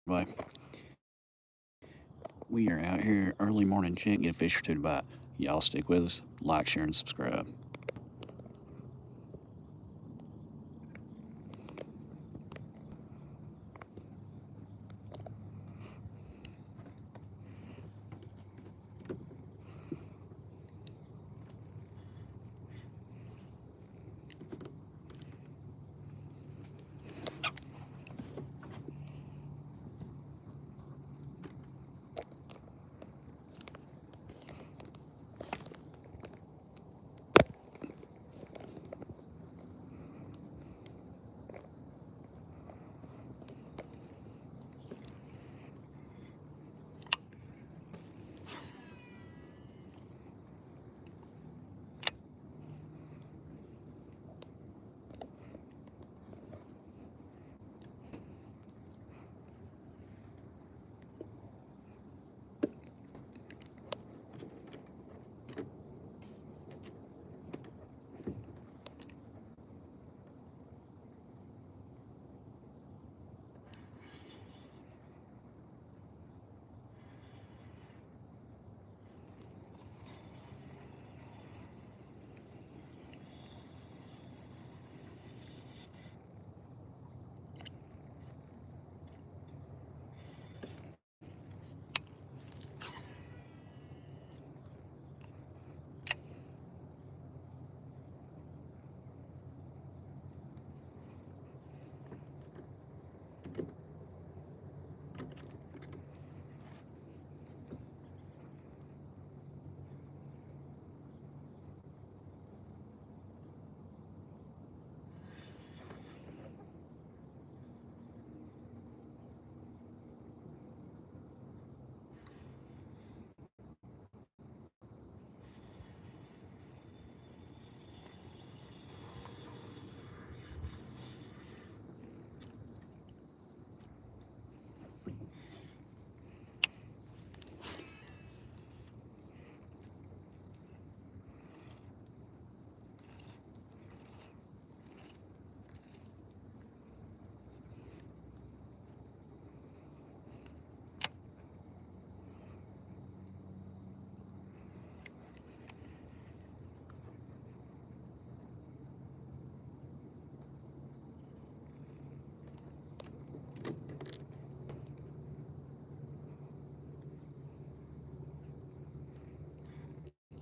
Anyway, we are out here early morning check, get a fish or two to bite. Y'all stick with us, like, share, and subscribe.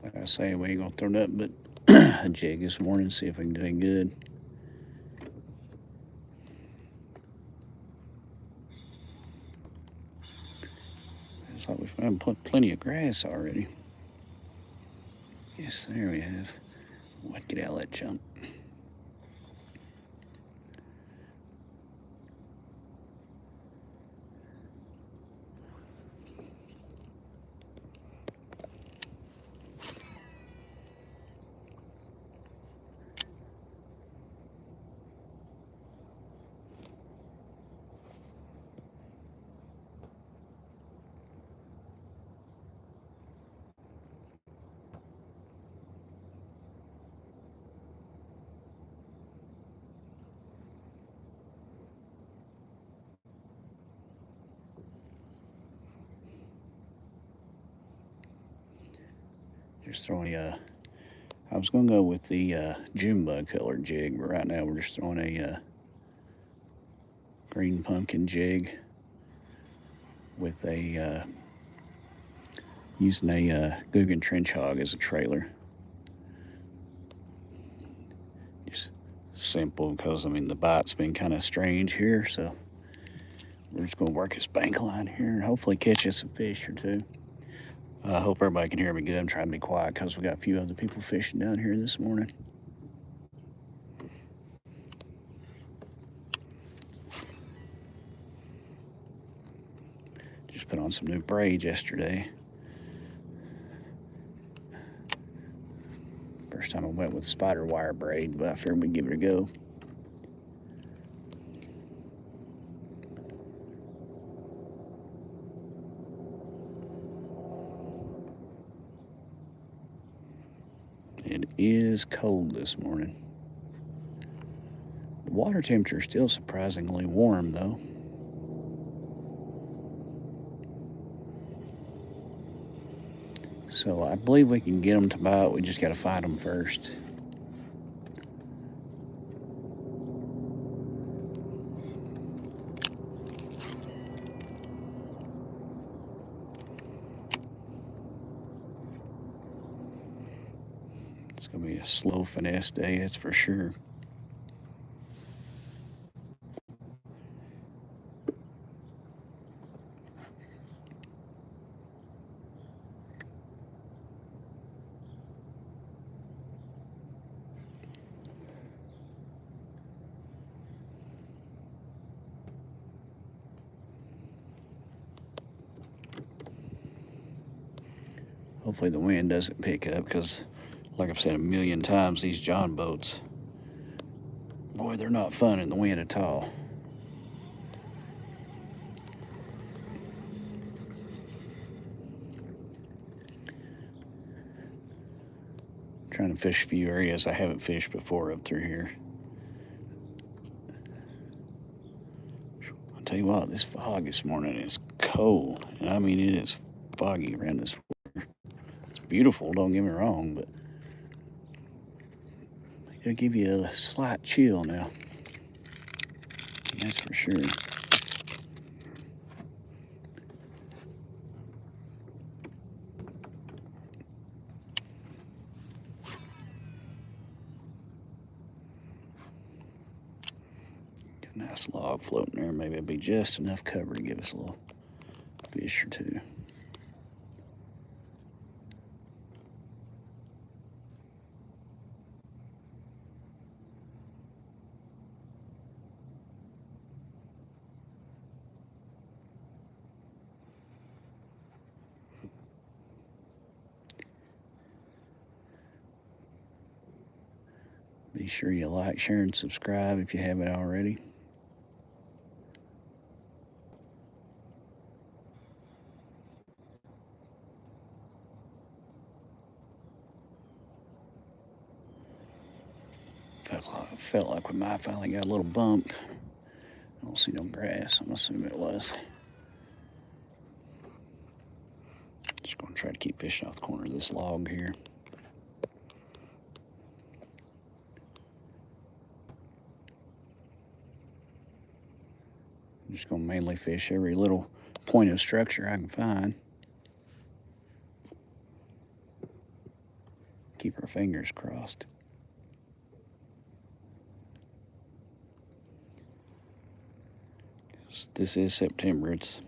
Like I say, we ain't gonna throw nothing but a jig this morning, see if we can do any good. Looks like we found plenty of grass already. Yes, there we have. What, get out of that chunk. Just throwing I was gonna go with the June bug color jig, but right now we're just throwing a green pumpkin jig with a using a Guggen trench hog as a trailer. Just simple because I mean the bite's been kind of strange here, so we're just gonna work this bank line here and hopefully catch us a fish or two. I hope everybody can hear me good. I'm trying to be quiet because we got a few other people fishing down here this morning. Just put on some new braids yesterday. First time I went with spider wire braid, but I figured we'd give it a go. It is cold this morning. The water temperature is still surprisingly warm though. So I believe we can get them to bite. We just got to find them first. It's going to be a slow finesse day, that's for sure. Hopefully the wind doesn't pick up, because like I've said a million times, these John boats, boy, they're not fun in the wind at all. Trying to fish a few areas I haven't fished before up through here. I'll tell you what, this fog this morning is cold. And I mean, it is foggy around this water. It's beautiful, don't get me wrong, but it'll give you a slight chill now. That's for sure. Got a nice log floating there. Maybe it'll be just enough cover to give us a little fish or two. Be sure you like, share, and subscribe if you haven't already. Felt like we might finally got a little bump. I don't see no grass. I'm assuming it was. Just gonna try to keep fishing off the corner of this log here. I'm just gonna mainly fish every little point of structure I can find. Keep our fingers crossed. This is September. It's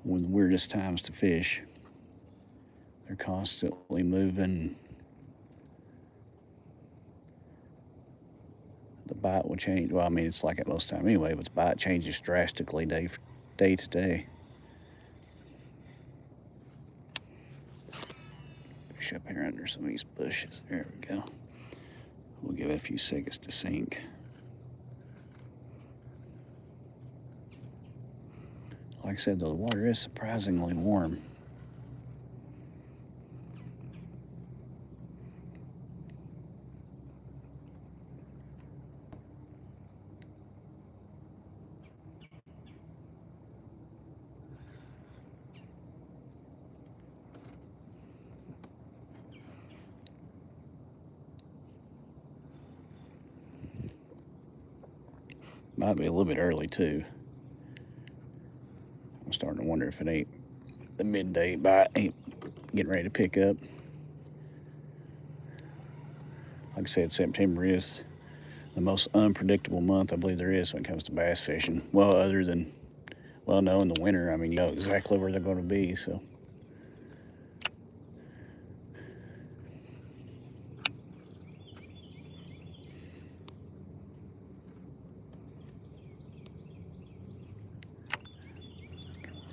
one of the weirdest times to fish. They're constantly moving. The bite will change. Well, I mean, it's like it most time anyway, but the bite changes drastically day to day. Fish up here under some of these bushes. There we go. We'll give it a few seconds to sink. Like I said, though, the water is surprisingly warm. Might be a little bit early, too. I'm starting to wonder if it ain't the midday bite ain't getting ready to pick up. Like I said, September is the most unpredictable month I believe there is when it comes to bass fishing. Well, other than, well, no, in the winter, I mean, you know exactly where they're going to be, so.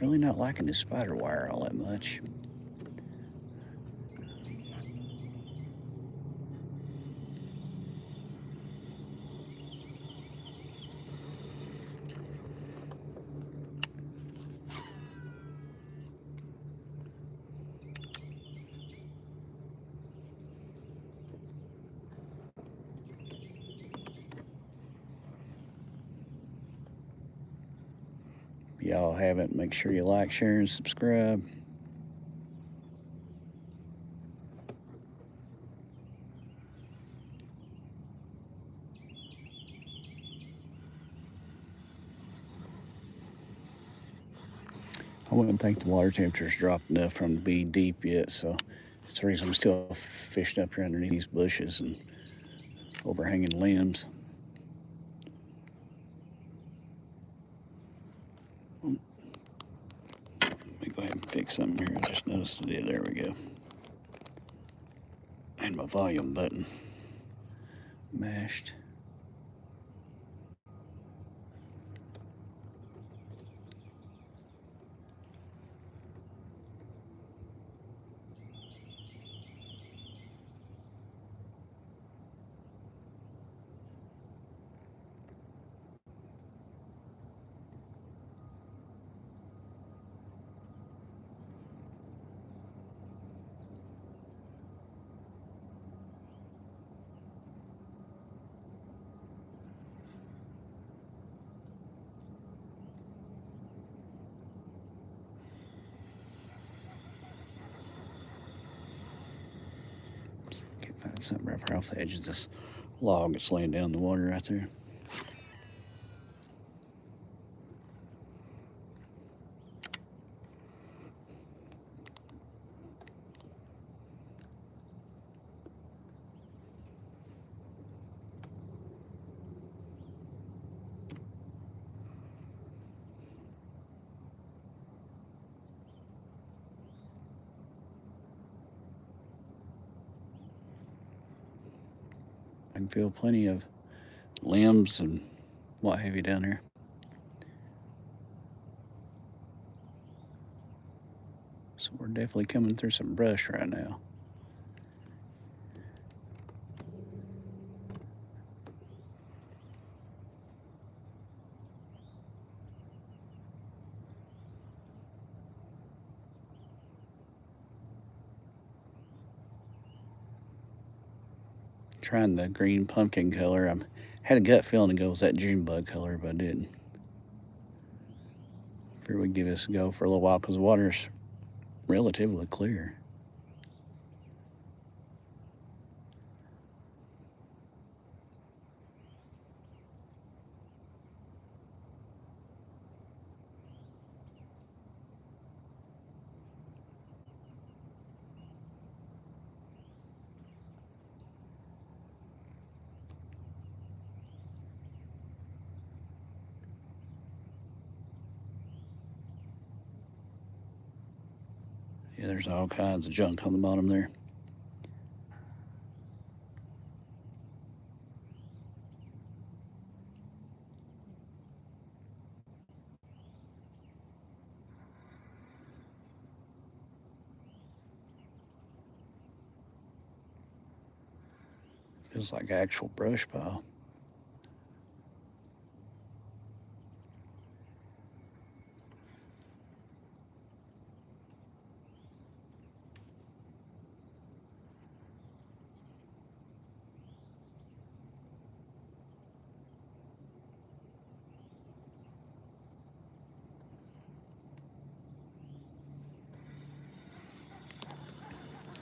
Really not liking this spider wire all that much. If y'all haven't, make sure you like, share, and subscribe. I wouldn't think the water temperature's dropped enough for them to be deep yet, so that's the reason I'm still fishing up here underneath these bushes and overhanging limbs. Let me go ahead and fix something here. I just noticed it. There we go. And my volume button mashed. Can't find something right off the edge of this log that's laying down in the water right there. I can feel plenty of limbs and what have you down there. So we're definitely coming through some brush right now. Trying the green pumpkin color. I had a gut feeling to go with that June bug color, but I didn't. Figured we'd give this a go for a little while because the water's relatively clear. Yeah, there's all kinds of junk on the bottom there. Feels like actual brush pile.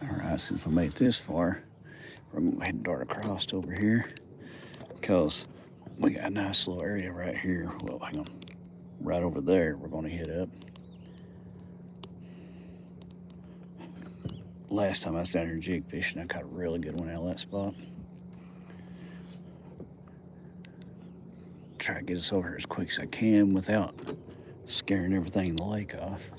Alright, since we made it this far, we're going to head dart across over here because we got a nice little area right here. Well, hang on. Right over there, we're going to hit up. Last time I was down here jig fishing, I caught a really good one out of that spot. Try to get us over here as quick as I can without scaring everything in the lake off.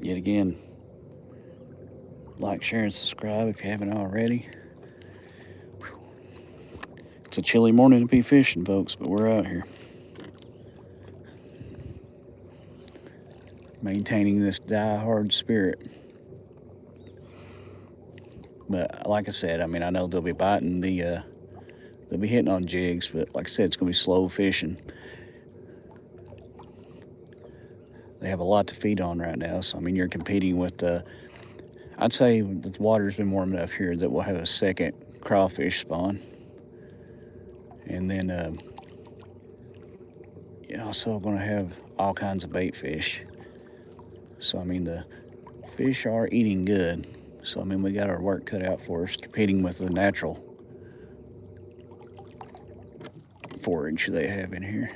Yet again, like, share, and subscribe if you haven't already. It's a chilly morning to be fishing, folks, but we're out here. Maintaining this die-hard spirit. But like I said, I mean, I know they'll be biting they'll be hitting on jigs, but like I said, it's going to be slow fishing. They have a lot to feed on right now, so I mean, you're competing with I'd say the water's been warm enough here that we'll have a second crawfish spawn. And then you're also going to have all kinds of bait fish. So I mean, the fish are eating good. So, I mean, we got our work cut out for us, competing with the natural forage they have in here.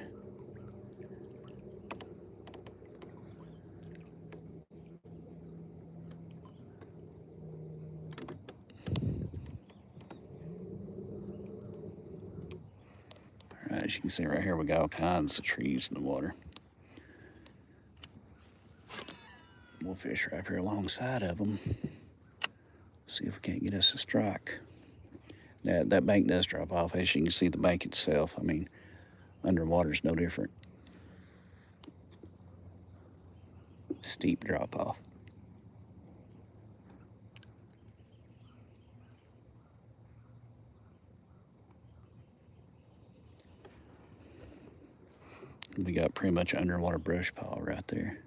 All right, as you can see right here, we got all kinds of trees in the water. We'll fish right up here alongside of them. See if we can't get us a strike. Now, that bank does drop off. As you can see, the bank itself, I mean, underwater's no different. Steep drop off. We got pretty much an underwater brush pile right there.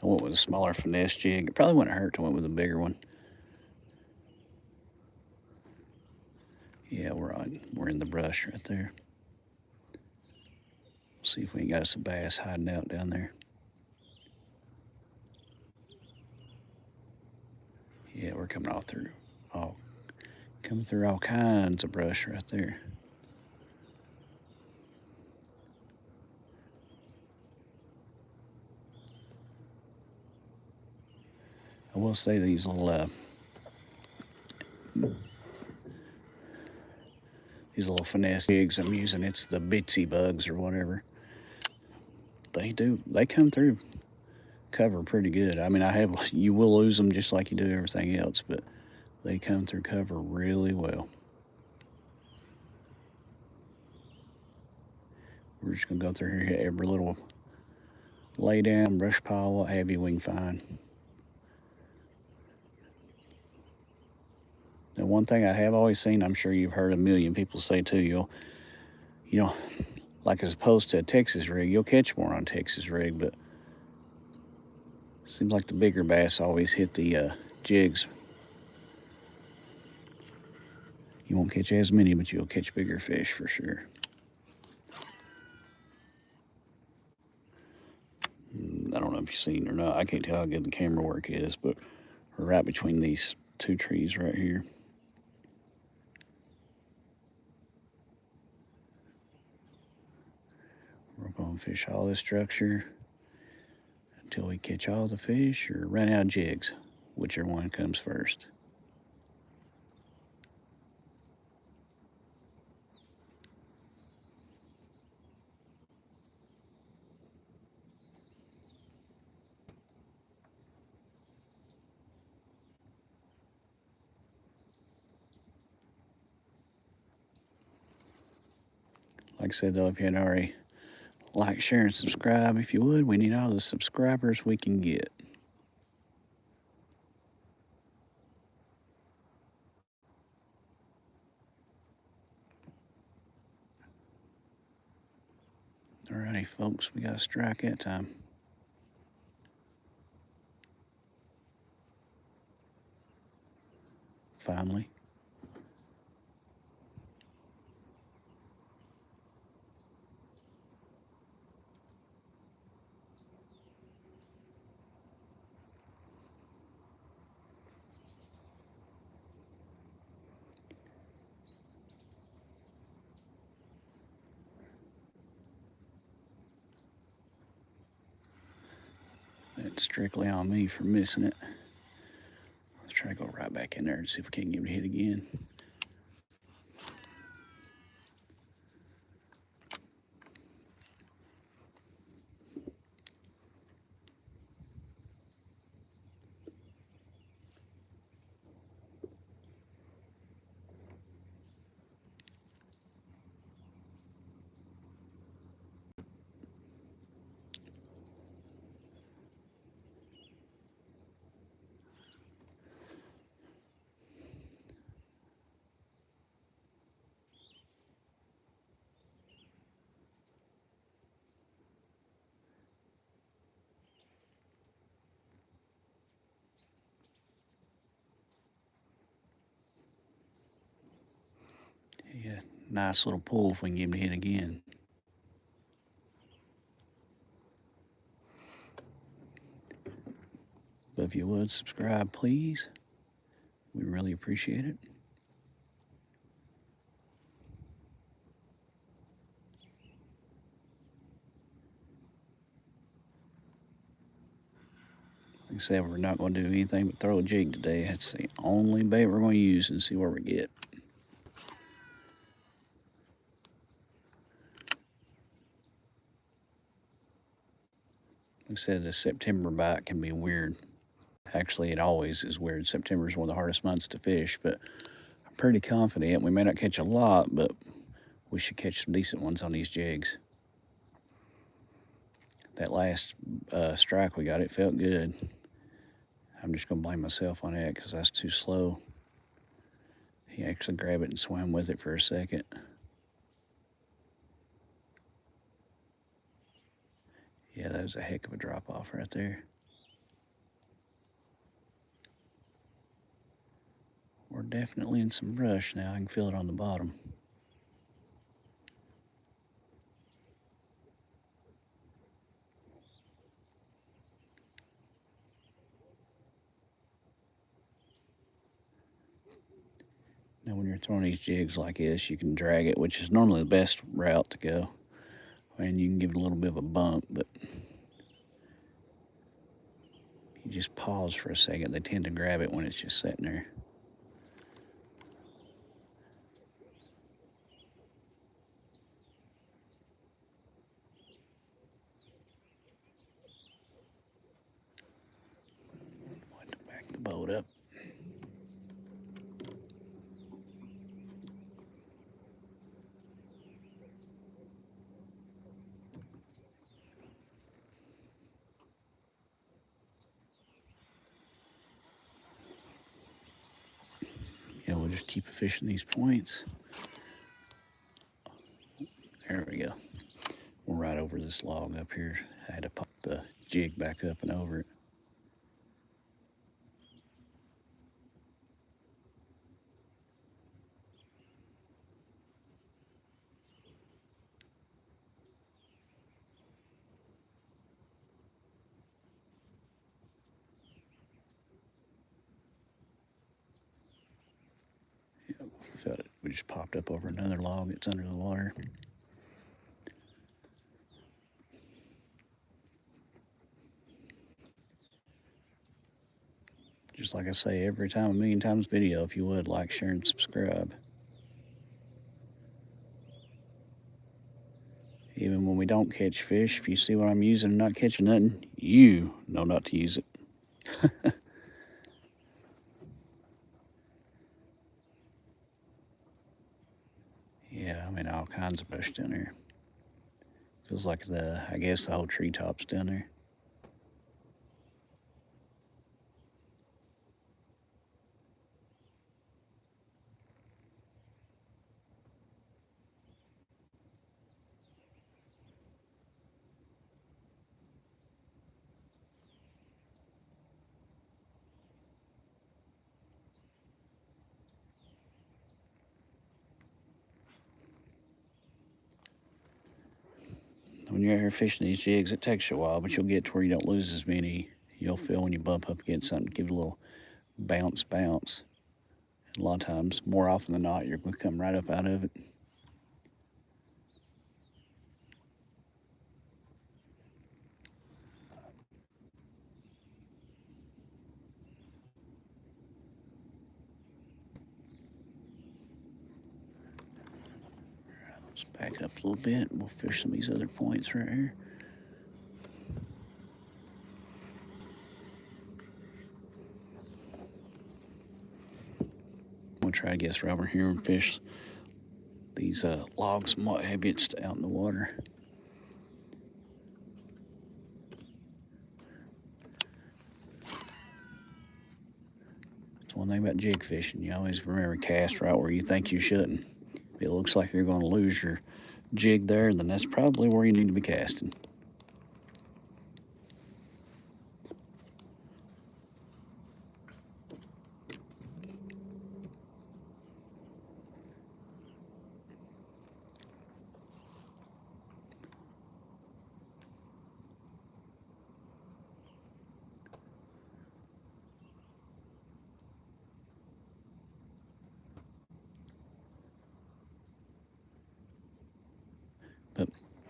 I went with a smaller finesse jig. It probably wouldn't hurt to went with a bigger one. Yeah, we're in the brush right there. See if we ain't got us a bass hiding out down there. Yeah, we're coming through all kinds of brush right there. I will say these little finesse jigs I'm using, it's the Bitsy bugs or whatever. They come through cover pretty good. I mean, you will lose them just like you do everything else, but they come through cover really well. We're just gonna go through here, hit every little lay down, brush pile, what have you, we can find. Now, one thing I have always seen, I'm sure you've heard a million people say too, you know, like as opposed to a Texas rig, you'll catch more on Texas rig, but seems like the bigger bass always hit the jigs. You won't catch as many, but you'll catch bigger fish for sure. I don't know if you've seen or not. I can't tell how good the camera work is, but we're right between these two trees right here. We're going to fish all this structure until we catch all the fish or run out of jigs, whichever one comes first. Like I said though, if you hadn't already, like, share, and subscribe if you would. We need all the subscribers we can get. Alrighty, folks, we got a strike that time. Finally. That's strictly on me for missing it. Let's try to go right back in there and see if we can't get it hit again. nice little pull if we can get him to hit again. But if you would subscribe, please, we really appreciate it. Like I said, we're not going to do anything but throw a jig today. That's the only bait we're going to use and see where we get. Like I said, the September bite can be weird. Actually, it always is weird. September is one of the hardest months to fish, but I'm pretty confident we may not catch a lot, but we should catch some decent ones on these jigs. That last strike we got, it felt good. I'm just going to blame myself on that because that's too slow. He actually grabbed it and swam with it for a second. Yeah, that was a heck of a drop off right there. We're definitely in some brush now. I can feel it on the bottom. Now when you're throwing these jigs like this, you can drag it, which is normally the best route to go. And you can give it a little bit of a bump, but you just pause for a second. They tend to grab it when it's just sitting there. Want to back the boat up. Yeah, we'll just keep fishing these points. There we go. We're right over this log up here. I had to pop the jig back up and over it. Yeah, felt it. We just popped up over another log that's under the water. Just like I say every time, a million times video, if you would, like, share, and subscribe. Even when we don't catch fish, if you see what I'm using and not catching nothing, you know not to use it. Yeah, I mean, all kinds of bush down there. Feels like I guess the whole treetop's down there. When you're out here fishing these jigs, it takes you a while, but you'll get to where you don't lose as many. You'll feel when you bump up against something, give it a little bounce. And a lot of times, more often than not, you're going to come right up out of it. Let's back up a little bit and we'll fish some of these other points right here. We'll try to get right over here and fish these logs somewhat heavy out in the water. That's one thing about jig fishing. You always remember cast right where you think you shouldn't. If it looks like you're going to lose your jig there, then that's probably where you need to be casting.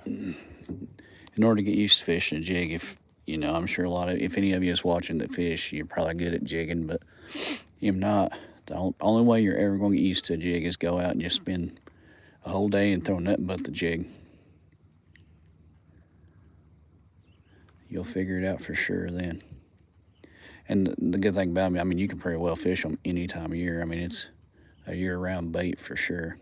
in order to get used to fishing a jig, if you know, I'm sure if any of you is watching that fish, you're probably good at jigging, but if not, the only way you're ever going to get used to a jig is go out and just spend a whole day and throw nothing but the jig. You'll figure it out for sure then. And the good thing about me, I mean, you can pretty well fish them any time of year. I mean, it's a year-round bait for sure.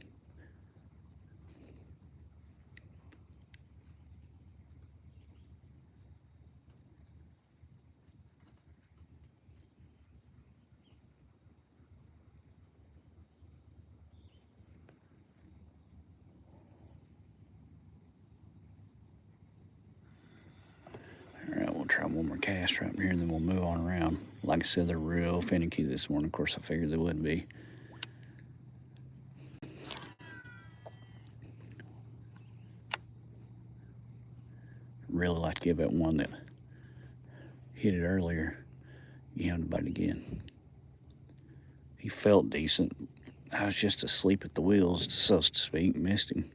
All right, we'll try one more cast right here, and then we'll move on around. Like I said, they're real finicky this morning. Of course, I figured they would be. Really like to give that one that hit it earlier, get him to bite again. He felt decent. I was just asleep at the wheels, so to speak, missed him.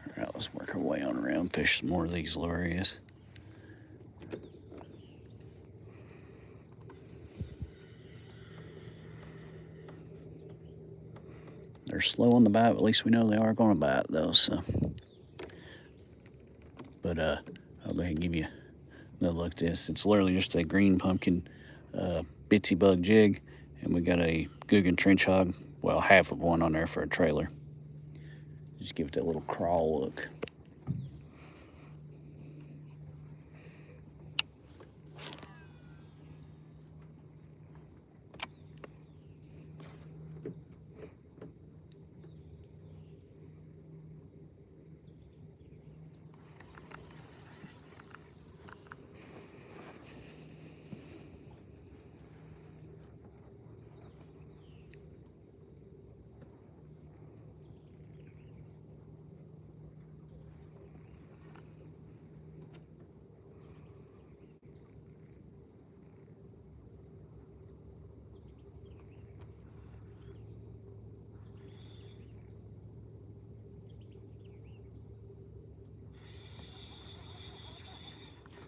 All right, let's work our way on around, fish some more of these little areas. They're slow on the bite, but at least we know they are going to bite, though. So, but I'll go ahead and give you another look at this. It's literally just a green pumpkin bitsy bug jig, and we got a Guggen trench hog. Well, half of one on there for a trailer. Just give it that little crawl look.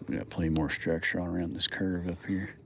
We got plenty more structure on around this curve up here.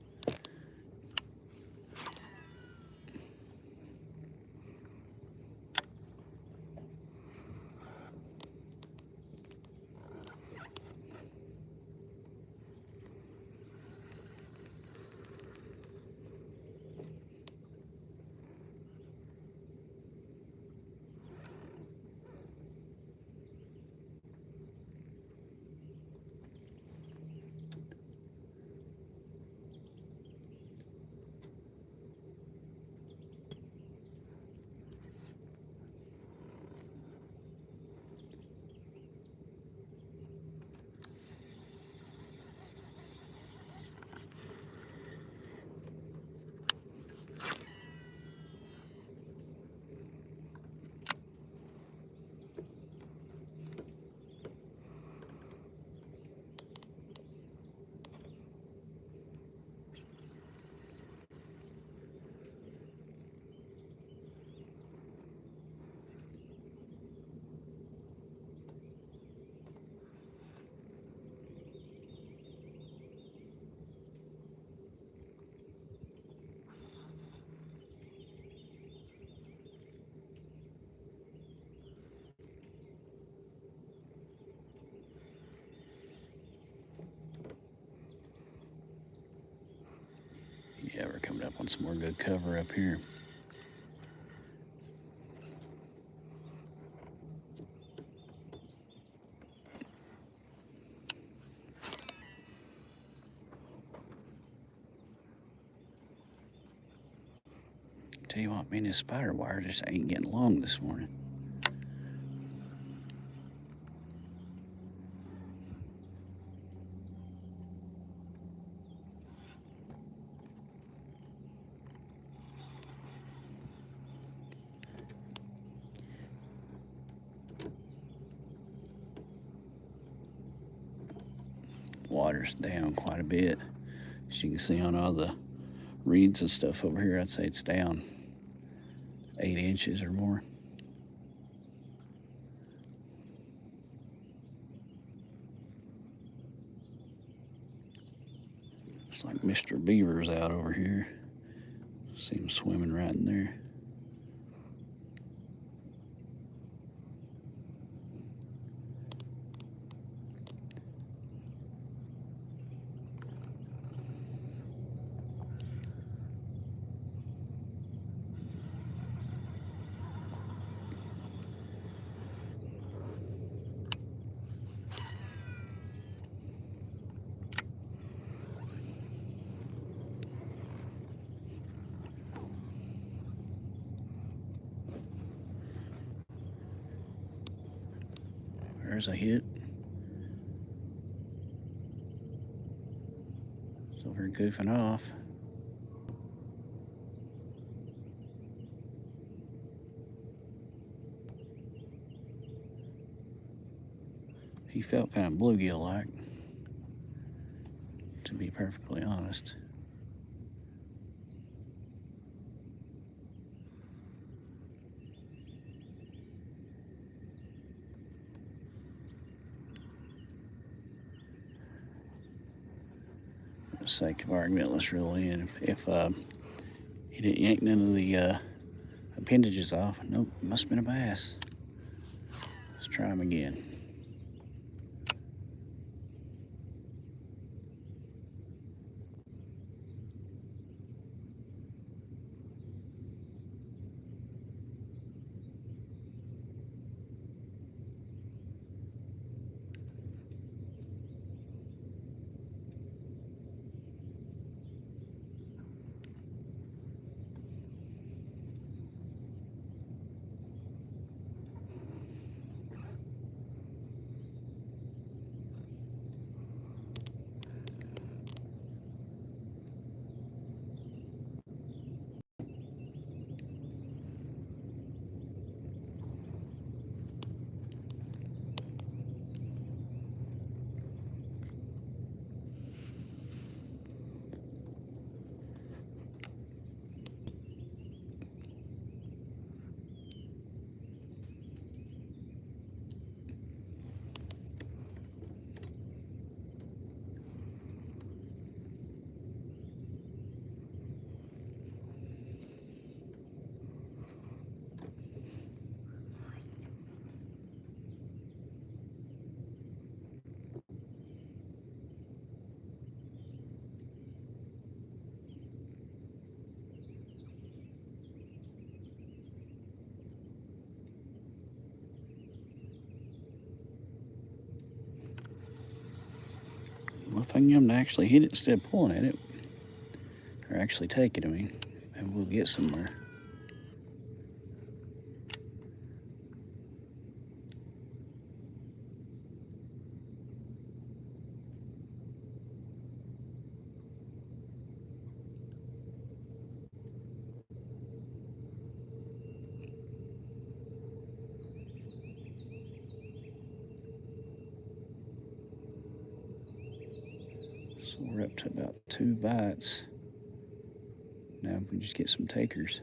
Yeah, we're coming up on some more good cover up here. Tell you what, man, this spider wire just ain't getting along this morning. Water's down quite a bit. As you can see on all the reeds and stuff over here, I'd say it's down 8 inches or more. Looks like Mr. Beaver's out over here. See him swimming right in there. There's a hit. It's over goofing off. He felt kind of bluegill-like, to be perfectly honest. For the sake of argument, let's reel in. If he didn't yank none of the appendages off, nope, must have been a bass. Let's try him again. Well, if I can get him to actually hit it instead of pulling at it, or actually take it, I mean, and we'll get somewhere. So we're up to about 2 bites. Now if we just get some takers.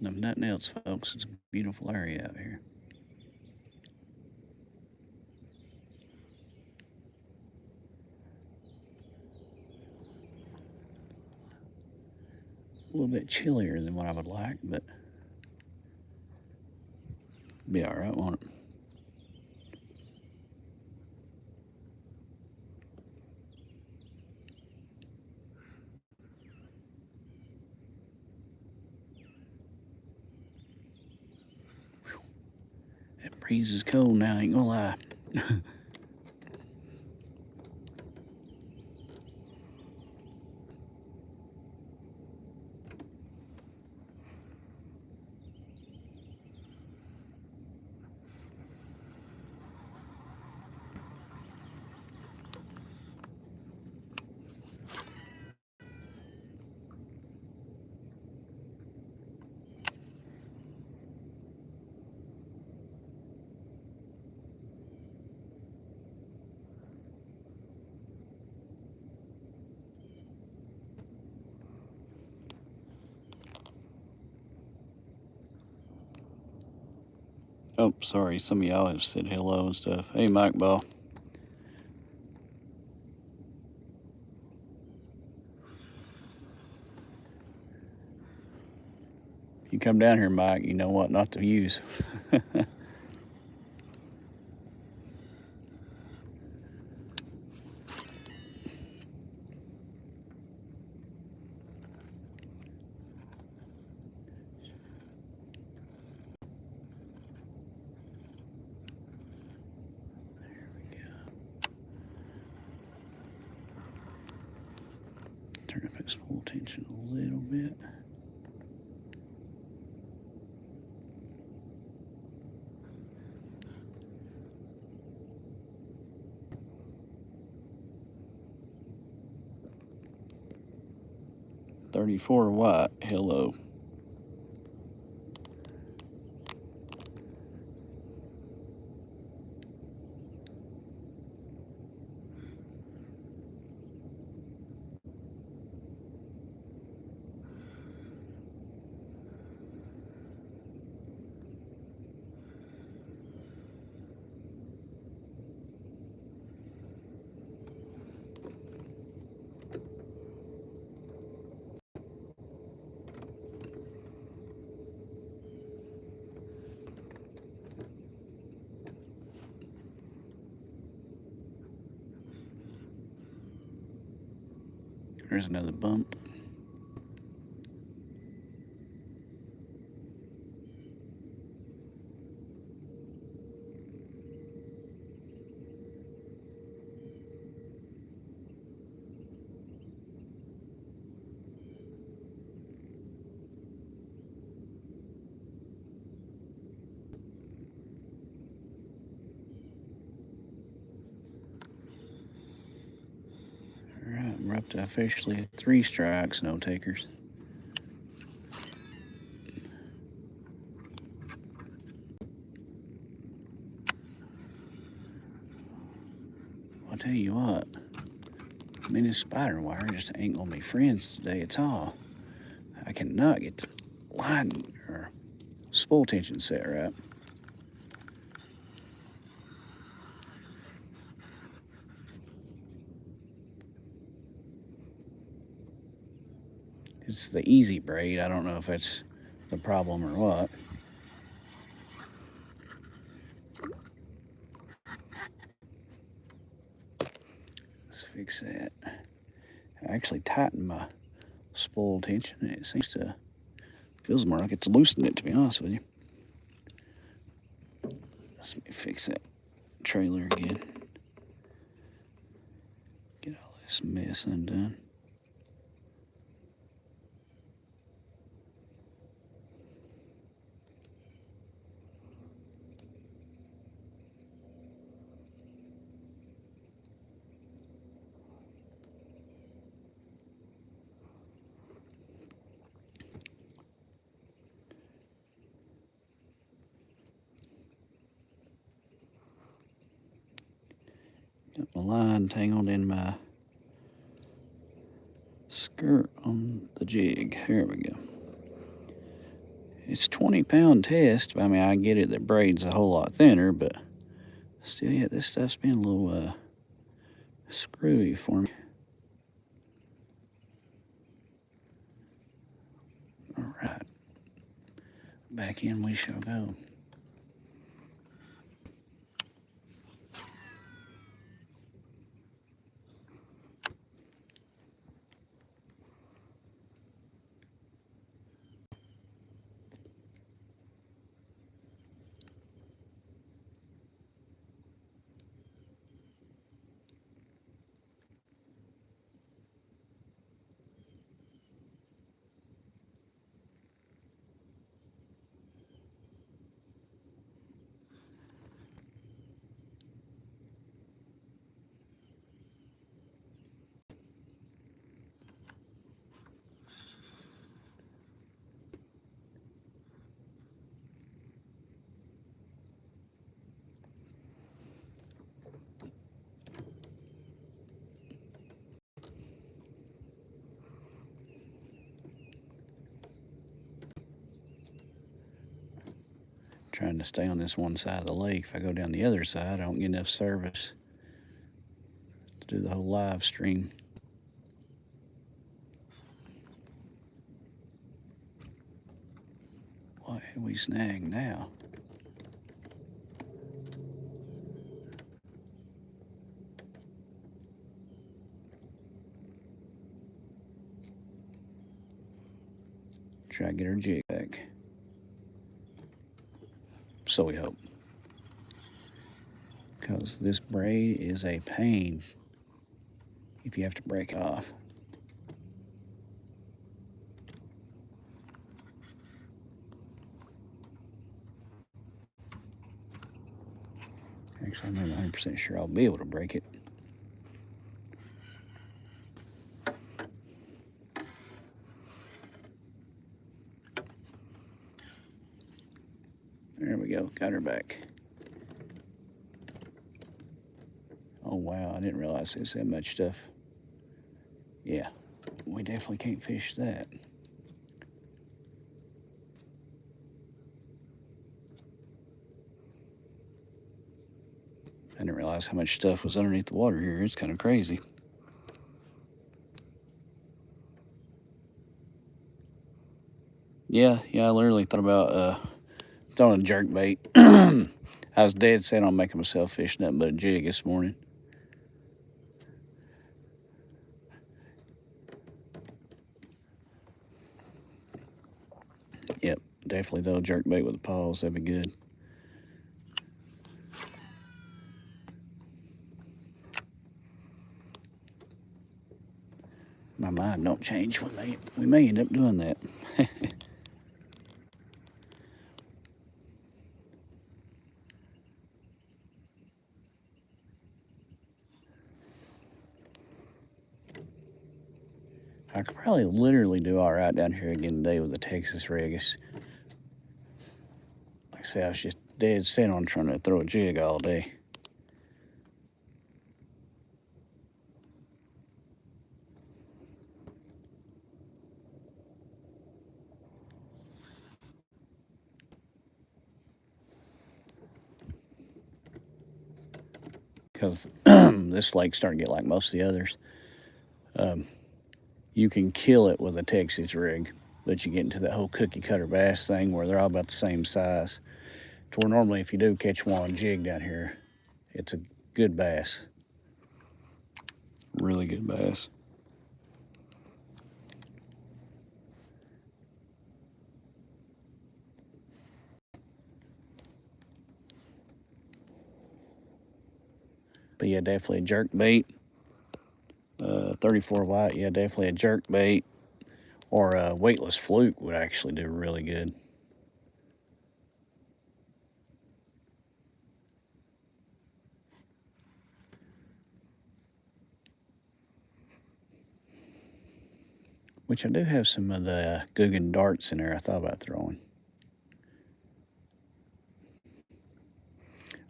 If nothing else, folks, it's a beautiful area out here. A little bit chillier than what I would like, but be all right, won't it? That breeze is cold now, ain't gonna lie. Oh, sorry, some of y'all have said hello and stuff. Hey, Mike Ball. If you come down here, Mike, you know what not to use. Turn up his full tension a little bit. $34 watt, hello. There's another bump. Alright, we're up to officially 3 strikes, no takers. I'll tell you what, me and this spider wire just ain't gonna be friends today at all. I cannot get the line or spool tension set right. It's the easy braid. I don't know if that's the problem or what. Let's fix that. I actually tightened my spool tension and it seems to, feels more like it's loosened it, to be honest with you. Let me fix that trailer again. Get all this mess undone. Got my line tangled in my skirt on the jig. Here we go. It's 20-pound test. I mean, I get it that braid's a whole lot thinner, but still, yeah, this stuff's been a little screwy for me. All right, back in we shall go. Trying to stay on this one side of the lake. If I go down the other side, I don't get enough service to do the whole live stream. What have we snagged now? Try to get her jig back. So we hope. Because this braid is a pain if you have to break it off. Actually, I'm not 100% sure I'll be able to break it. There we go, got her back. Oh wow, I didn't realize there's that much stuff. Yeah, we definitely can't fish that. I didn't realize how much stuff was underneath the water here. It's kind of crazy. Yeah, I literally thought about throwing a jerk bait. I was dead set on making myself fish nothing but a jig this morning. Yep, definitely throw a jerk bait with a pause. That'd be good. My mind don't change. We may end up doing that. I could probably literally do all right down here again today with the Texas rig. Like I say, I was just dead set on trying to throw a jig all day. Because this lake's starting to get like most of the others. You can kill it with a Texas rig, but you get into that whole cookie cutter bass thing where they're all about the same size. To where normally if you do catch one on jig down here, it's a good bass. Really good bass. But yeah, definitely a jerk bait. 34 white, yeah, definitely a jerk bait. Or a weightless fluke would actually do really good. Which I do have some of the Guggen darts in there I thought about throwing.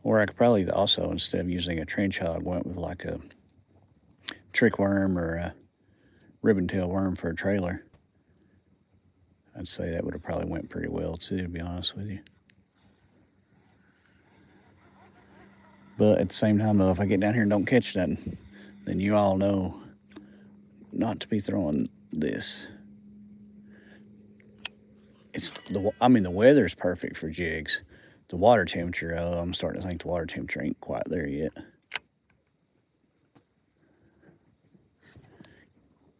Or I could probably also, instead of using a trench hog, went with like a trick worm or a ribbon tail worm for a trailer. I'd say that would have probably went pretty well too, to be honest with you. But at the same time, though, if I get down here and don't catch nothing, then you all know not to be throwing this. I mean, the weather's perfect for jigs. The water temperature, I'm starting to think the water temperature ain't quite there yet.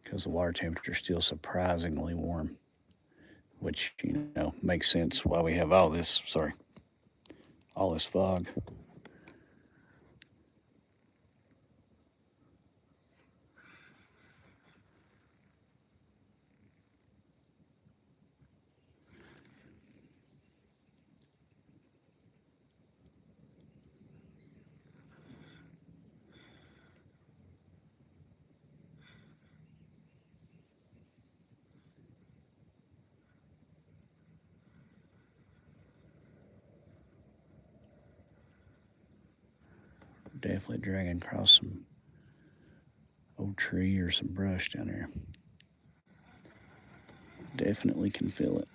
Because the water temperature is still surprisingly warm, which, you know, makes sense why we have all this fog. Definitely dragging across some old tree or some brush down there. Definitely can feel it.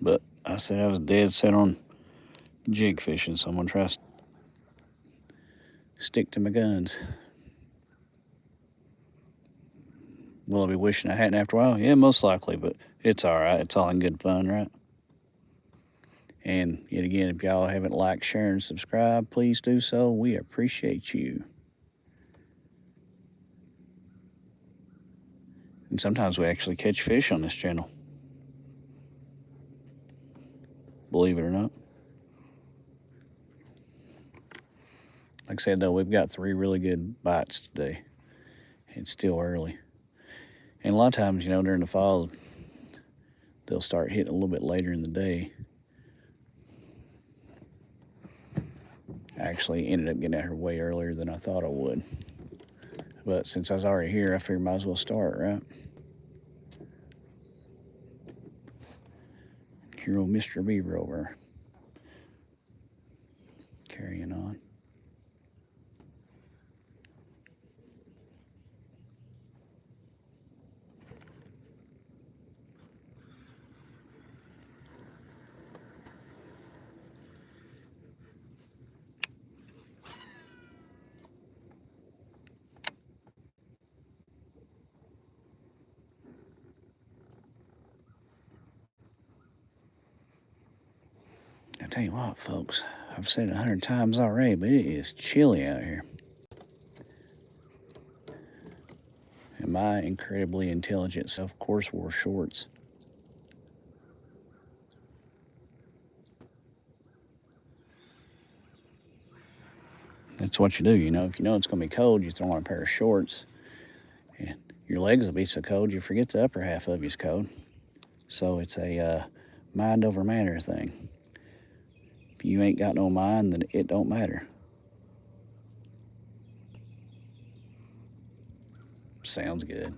But I said I was dead set on jig fishing, so I'm gonna try to stick to my guns. Will I be wishing I hadn't after a while? Yeah, most likely, but it's all right. It's all in good fun, right? And yet again, if y'all haven't liked, share, and subscribed, please do so. We appreciate you. And sometimes we actually catch fish on this channel. Believe it or not. Like I said, though, we've got 3 really good bites today. It's still early. And a lot of times, you know, during the fall, they'll start hitting a little bit later in the day. I actually ended up getting out here way earlier than I thought I would. But since I was already here, I figured might as well start, right? Here old Mr. Beaver over. Carrying on. I tell you what, folks, I've said it 100 times already, but it is chilly out here. And my incredibly intelligent self, of course, wore shorts. That's what you do, you know. If you know it's going to be cold, you throw on a pair of shorts. And your legs will be so cold, you forget the upper half of you's cold. So it's a mind over matter thing. If you ain't got no mind, then it don't matter. Sounds good.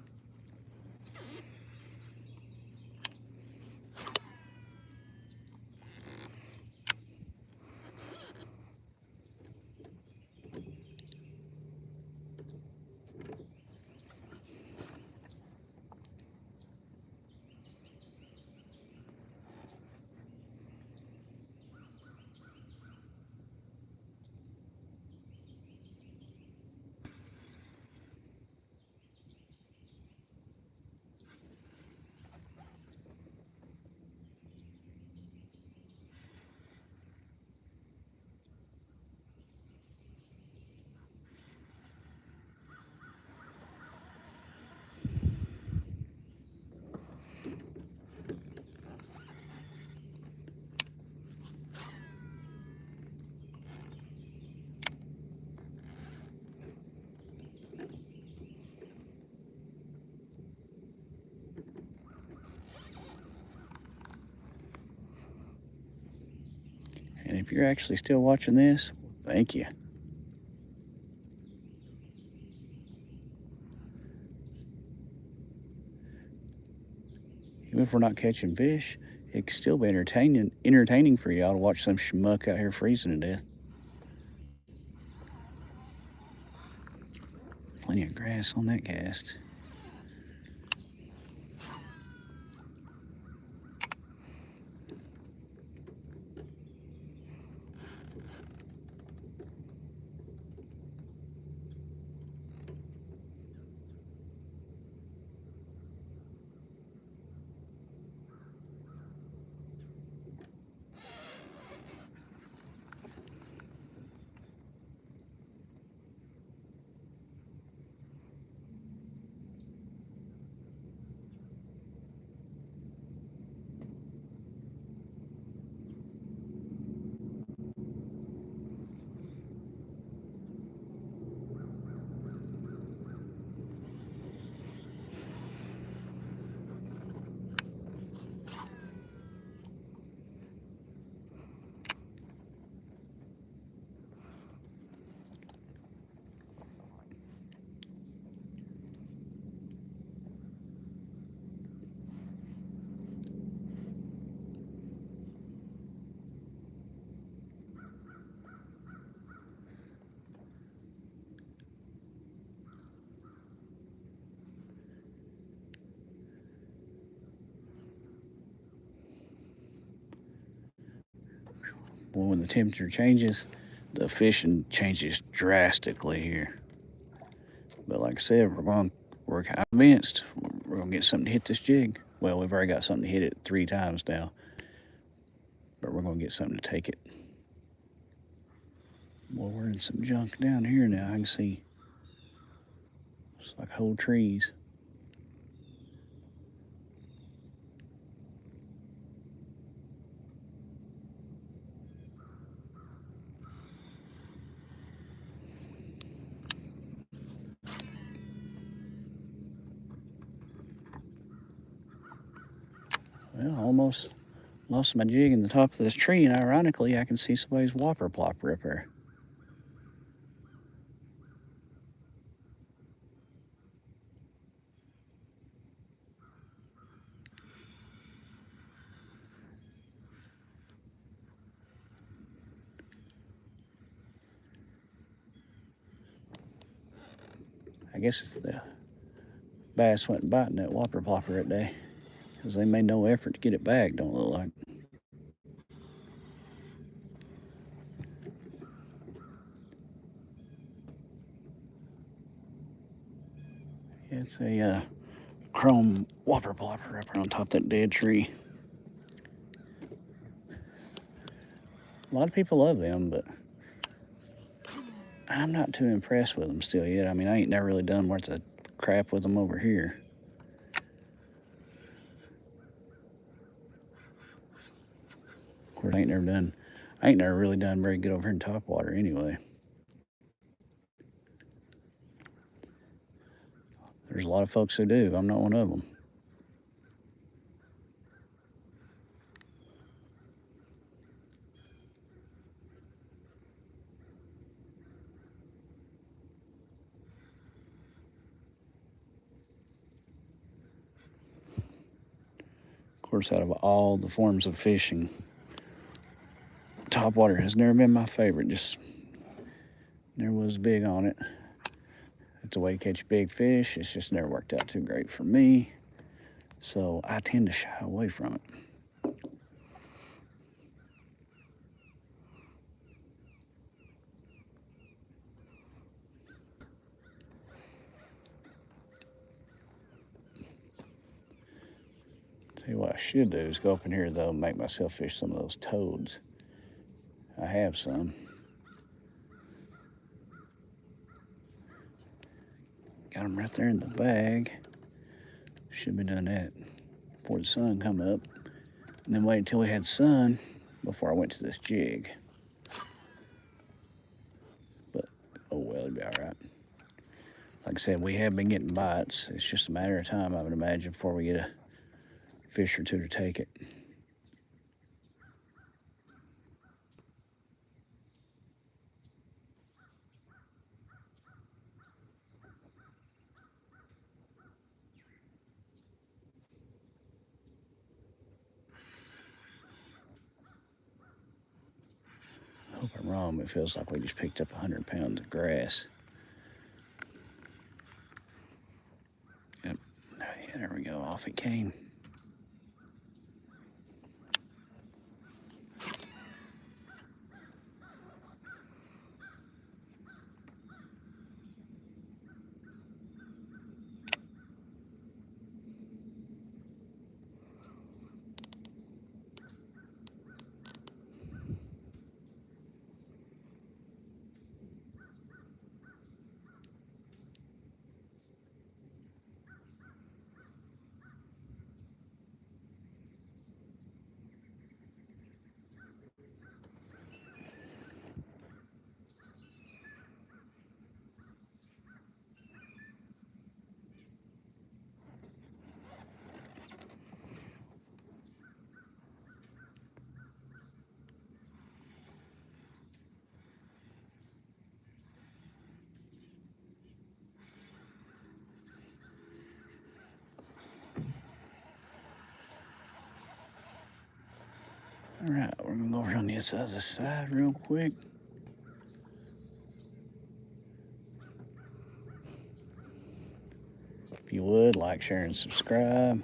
And if you're actually still watching this, thank you. Even if we're not catching fish, it could still be entertaining for y'all to watch some schmuck out here freezing to death. Plenty of grass on that cast. Well, when the temperature changes, the fishing changes drastically here. But like I said, we're convinced we're gonna get something to hit this jig. Well, we've already got something to hit it 3 times now, but we're gonna get something to take it. Well, we're in some junk down here now. I can see it's like whole trees. Well, almost lost my jig in the top of this tree, and ironically, I can see somebody's whopper plopper up there. I guess the bass went biting that whopper plopper that day because they made no effort to get it back, don't look like. It's a chrome whopper plopper up on top of that dead tree. A lot of people love them, but I'm not too impressed with them still yet. I mean, I ain't never really done worth of crap with them over here. Of course, I ain't never really done very good over here in top water anyway. There's a lot of folks who do. I'm not one of them. Of course, out of all the forms of fishing, top water has never been my favorite. Just never was big on it. It's a way to catch big fish. It's just never worked out too great for me. So I tend to shy away from it. Tell you what I should do is go up in here though and make myself fish some of those toads. I have some. Got them right there in the bag. Should be doing that before the sun come up. And then wait until we had sun before I went to this jig. But, oh well, it'll be all right. Like I said, we have been getting bites. It's just a matter of time, I would imagine, before we get a fish or two to take it. wrong. It feels like we just picked up 100 pounds of grass. Yep. Yeah, there we go. Off it came. All right, we're gonna go over on the other side real quick. If you would, like, share, and subscribe.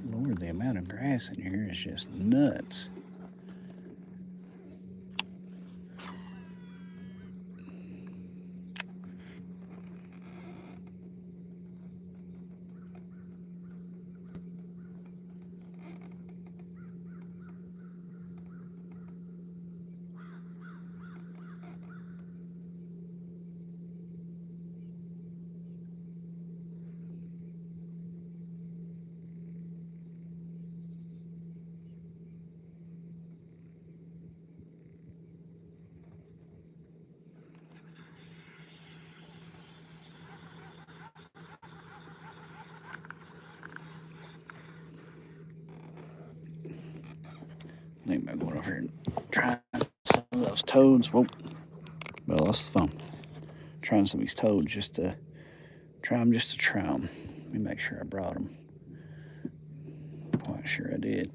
Lord, the amount of grass in here is just nuts. I think I'm going over here and try some of those toads. Whoa. Well, that's the phone. Trying some of these toads just to try them. Let me make sure I brought them. Quite sure I did.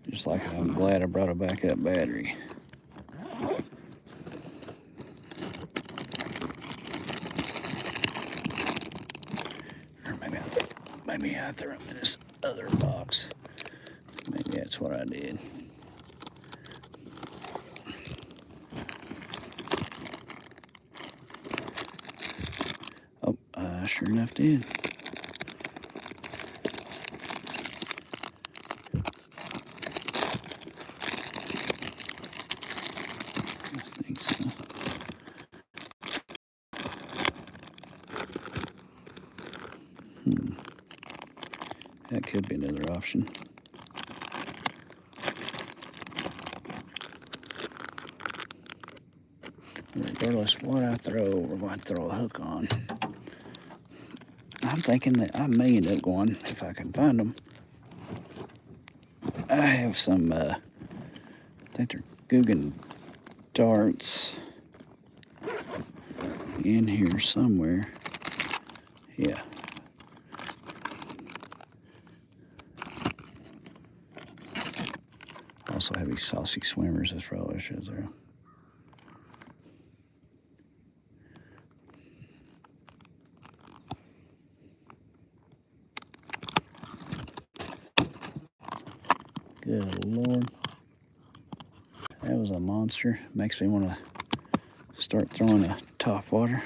Just like I'm glad I brought a backup battery. Or maybe I threw them in this other box. Maybe that's what I did. Oh, I sure enough did. I think so. That could be another option. Regardless of what I throw, we're going to throw a hook on. I'm thinking that I may end up going, if I can find them. I have some, I think they're Guggen darts in here somewhere. Yeah. Also have these saucy swimmers. That's probably what I should throw. Good Lord. That was a monster. Makes me want to start throwing a top water.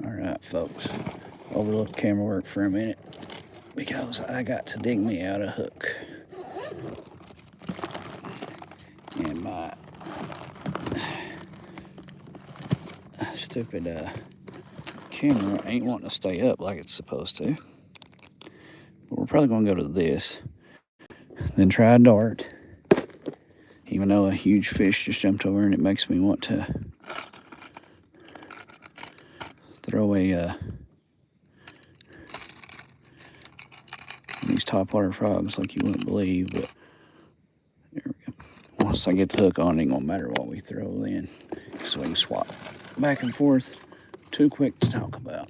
All right, folks. Overlook camera work for a minute because I got to dig me out a hook. And my stupid camera ain't wanting to stay up like it's supposed to. But we're probably going to go to this. Then try a dart. Even though a huge fish just jumped over and it makes me want to throw these topwater frogs like you wouldn't believe, but there we go. Once I get the hook on, it ain't gonna matter what we throw then, so we can swap back and forth. Too quick to talk about.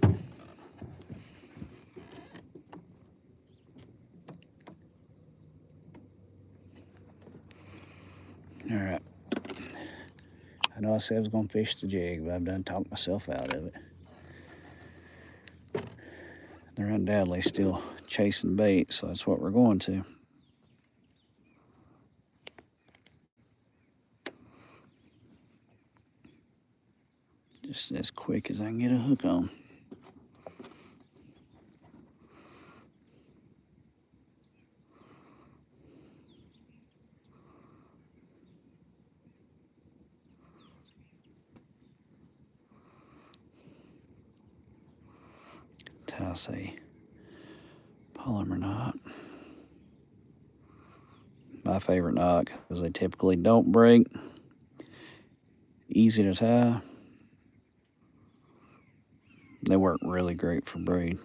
All right. I know I said I was gonna fish the jig, but I've done talked myself out of it. They're undoubtedly still chasing bait, so that's what we're going to. Just as quick as I can get a hook on. Toss a polymer knot. My favorite knot because they typically don't break. Easy to tie. They work really great for braid.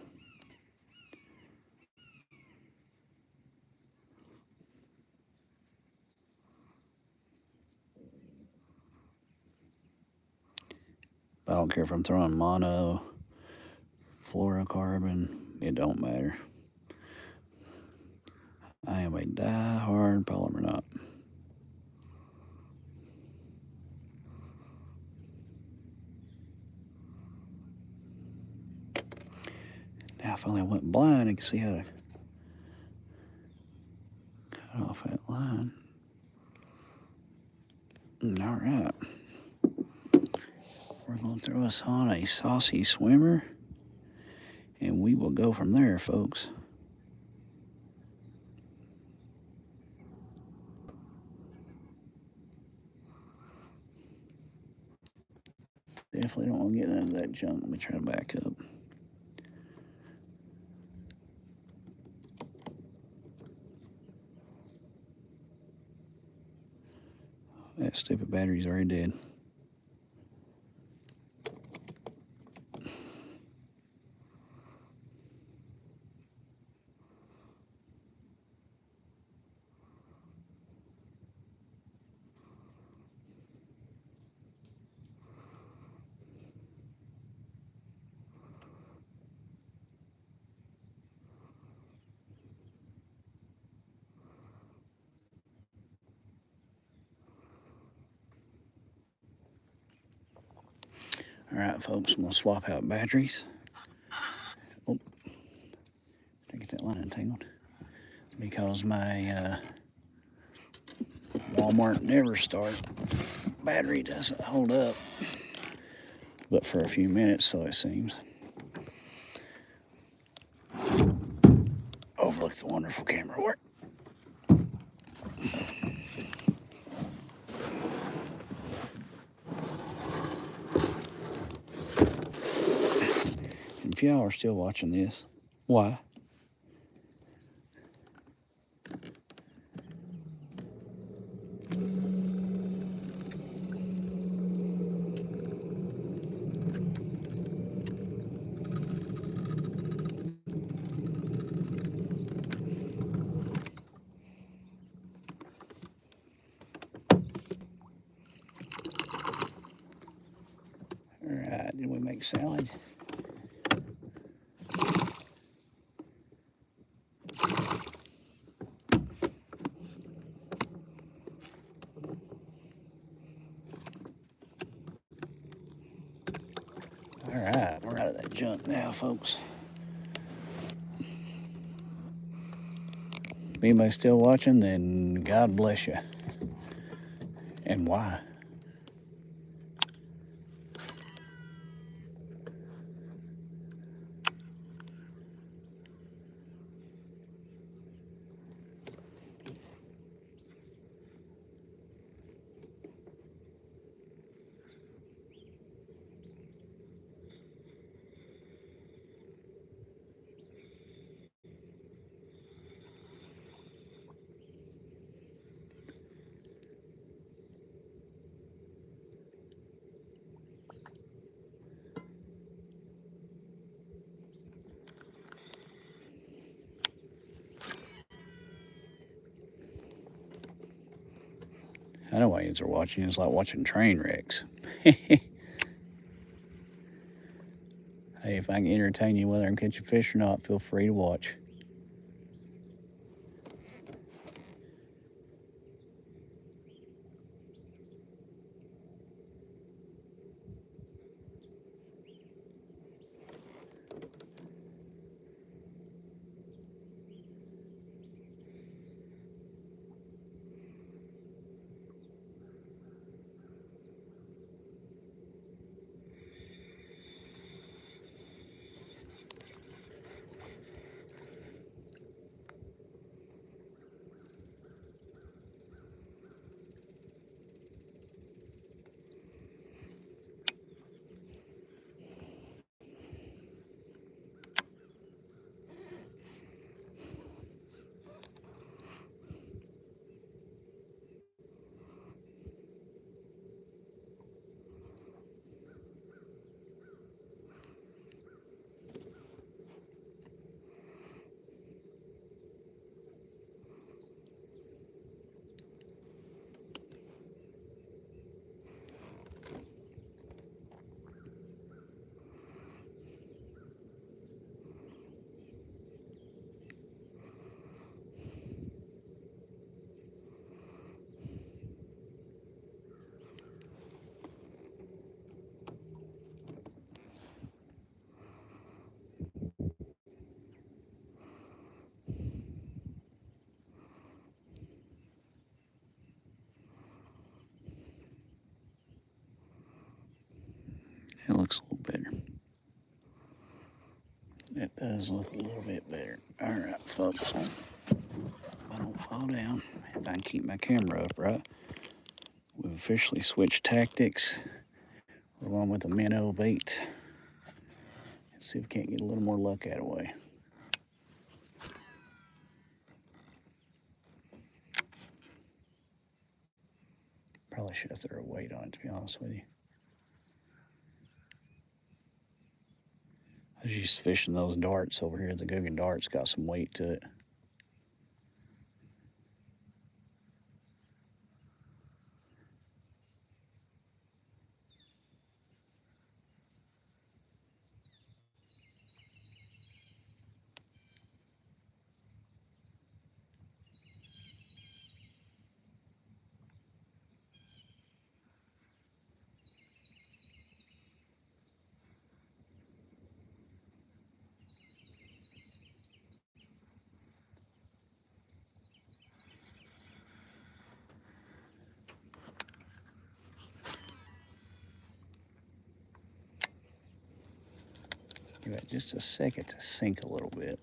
I don't care if I'm throwing mono, fluorocarbon, it don't matter. I am a die-hard polymer knot. Now if only I went blind, I can see how to cut off that line. All right. We're going to throw us on a saucy swimmer, and we will go from there, folks. Definitely don't want to get into that junk. Let me try to back up. That stupid battery's already dead. All right, folks, I'm gonna swap out batteries. Oh, did I get that line entangled? Because my Walmart Never Start battery doesn't hold up, but for a few minutes, so it seems. Overlook the wonderful camera work. If y'all are still watching this, why? All right, did we make salad? All right, we're out of that junk now, folks. If anybody's still watching, then God bless you. And why? I know why you are watching. It's like watching train wrecks. Hey, if I can entertain you whether I'm catching fish or not, feel free to watch. It looks a little better. It does look a little bit better. All right, folks. I don't fall down. If I can keep my camera upright. We've officially switched tactics. We're going with a minnow bait. Let's see if we can't get a little more luck out of the way. Probably should have thrown a weight on it, to be honest with you. I was just fishing those darts over here. The Guggen darts got some weight to it. Give it just a second to sink a little bit.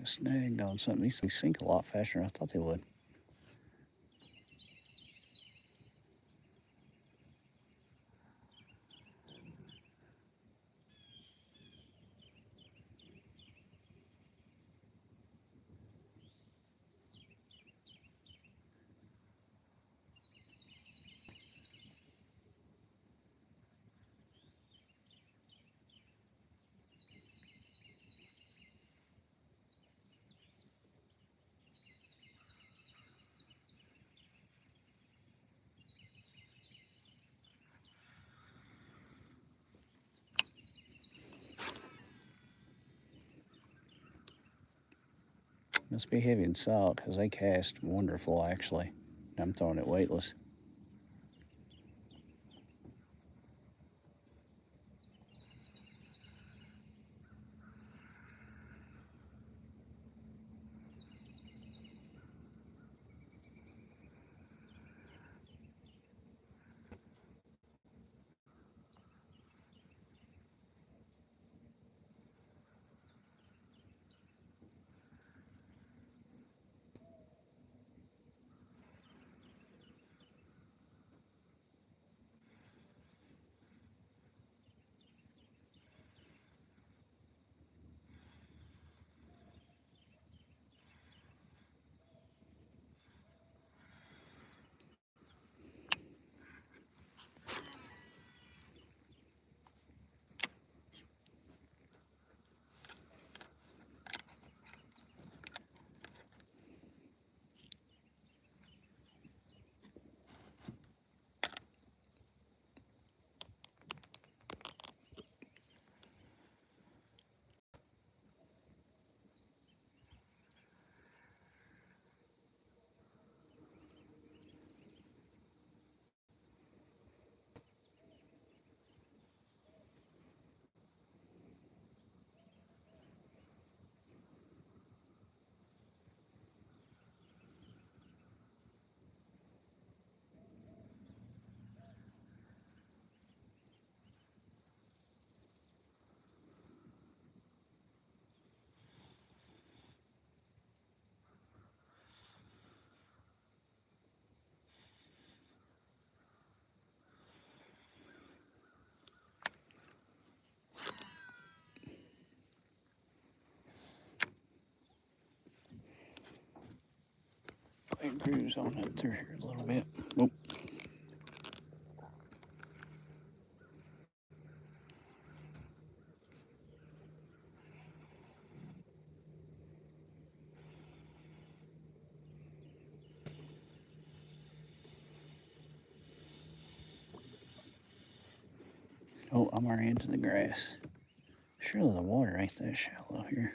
Snagged on something. These things sink a lot faster than I thought they would. Must be heavy and salt because they cast wonderful, actually. I'm throwing it weightless. Plate grooves on up through here a little bit. Oop. Oh, I'm already into the grass. Surely the water ain't that shallow here.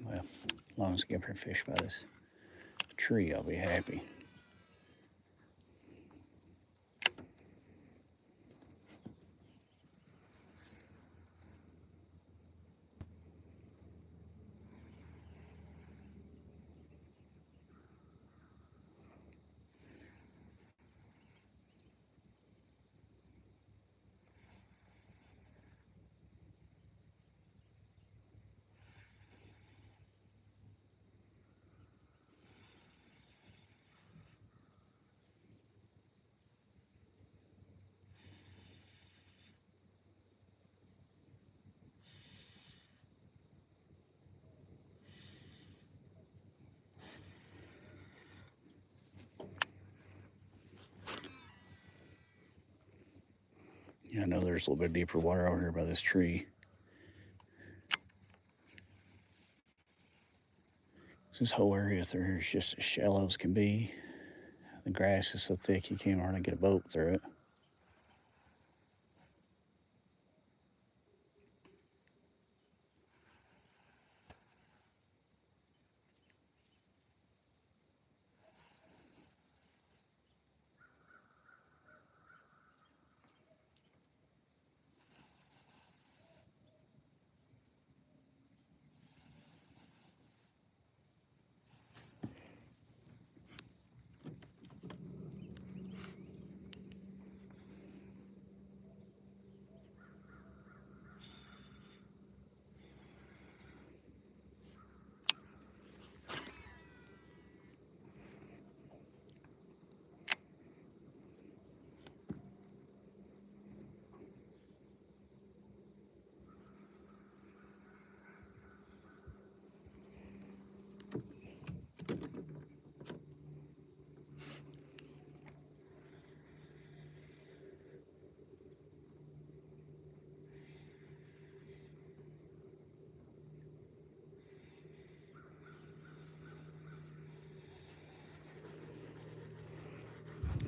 Well, as long as I get up here fish by this tree, I'll be happy. Yeah, I know there's a little bit deeper water over here by this tree. This whole area through here is just as shallow as can be. The grass is so thick you can't hardly get a boat through it.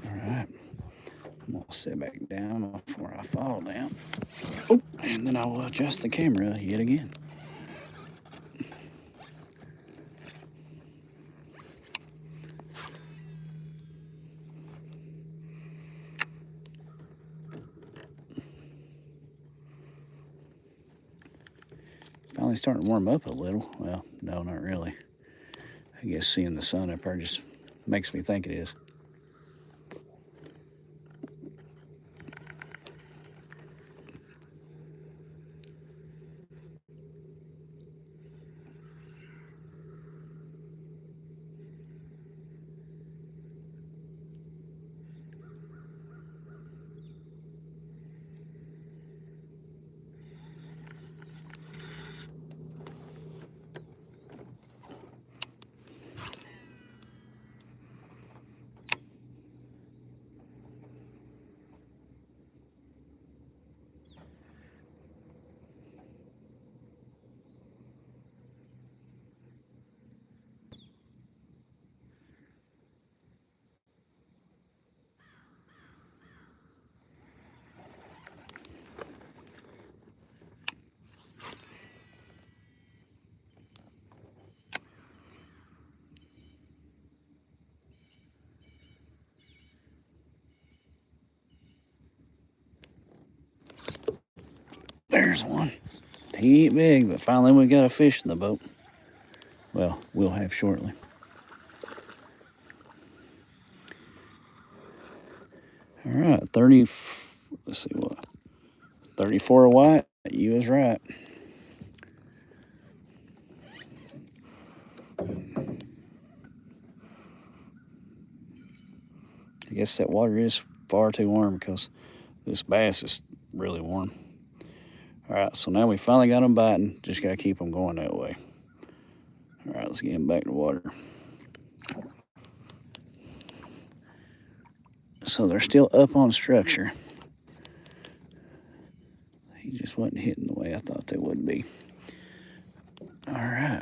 All right, I'm gonna sit back down before I fall down. Oh, and then I will adjust the camera yet again. finally starting to warm up a little. Well, no, not really. I guess seeing the sun up there just makes me think it is. There's one. He ain't big, but finally we got a fish in the boat. Well, we'll have shortly. All right, 30, let's see what, 34 white. You was right. I guess that water is far too warm because this bass is really warm. All right, so now we finally got them biting. Just got to keep them going that way. All right, let's get him back to water. So they're still up on structure. He just wasn't hitting the way I thought they would be. All right.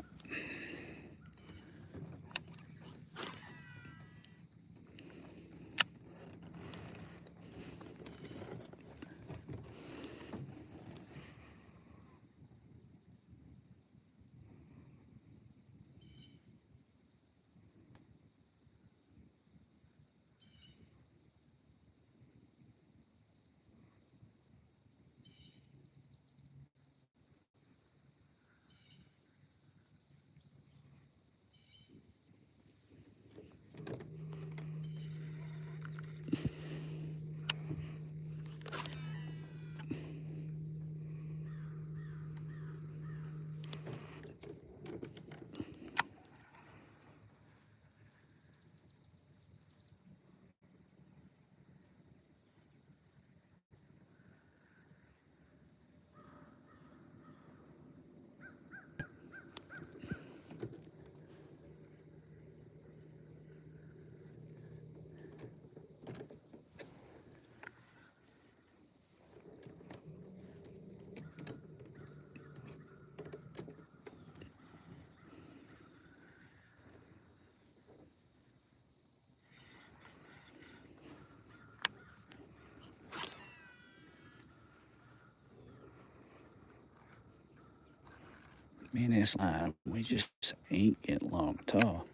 Me and this line, we just ain't getting along at all.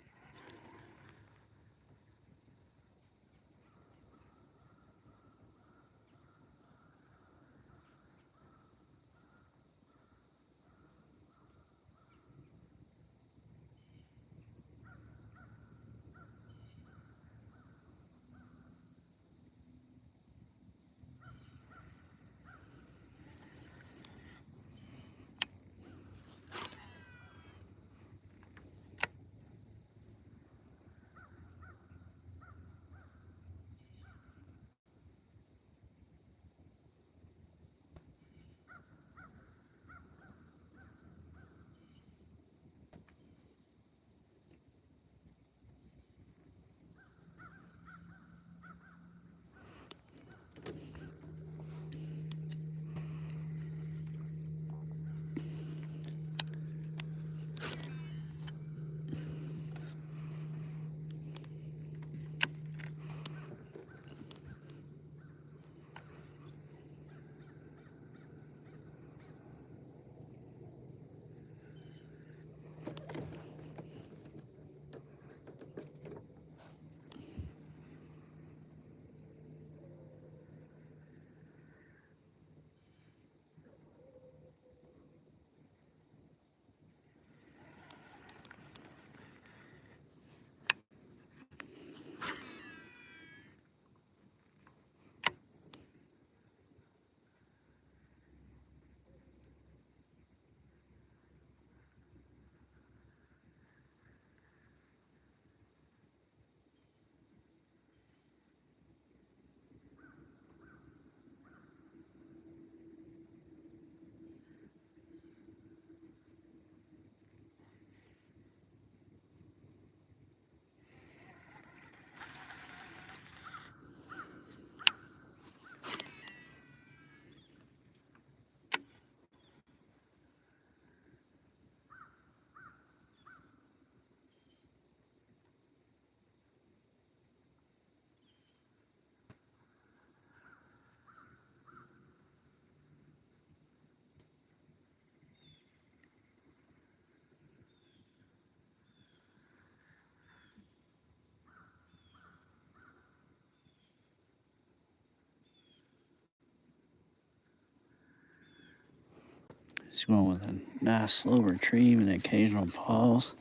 Just going with a nice slow retrieve and an occasional pause.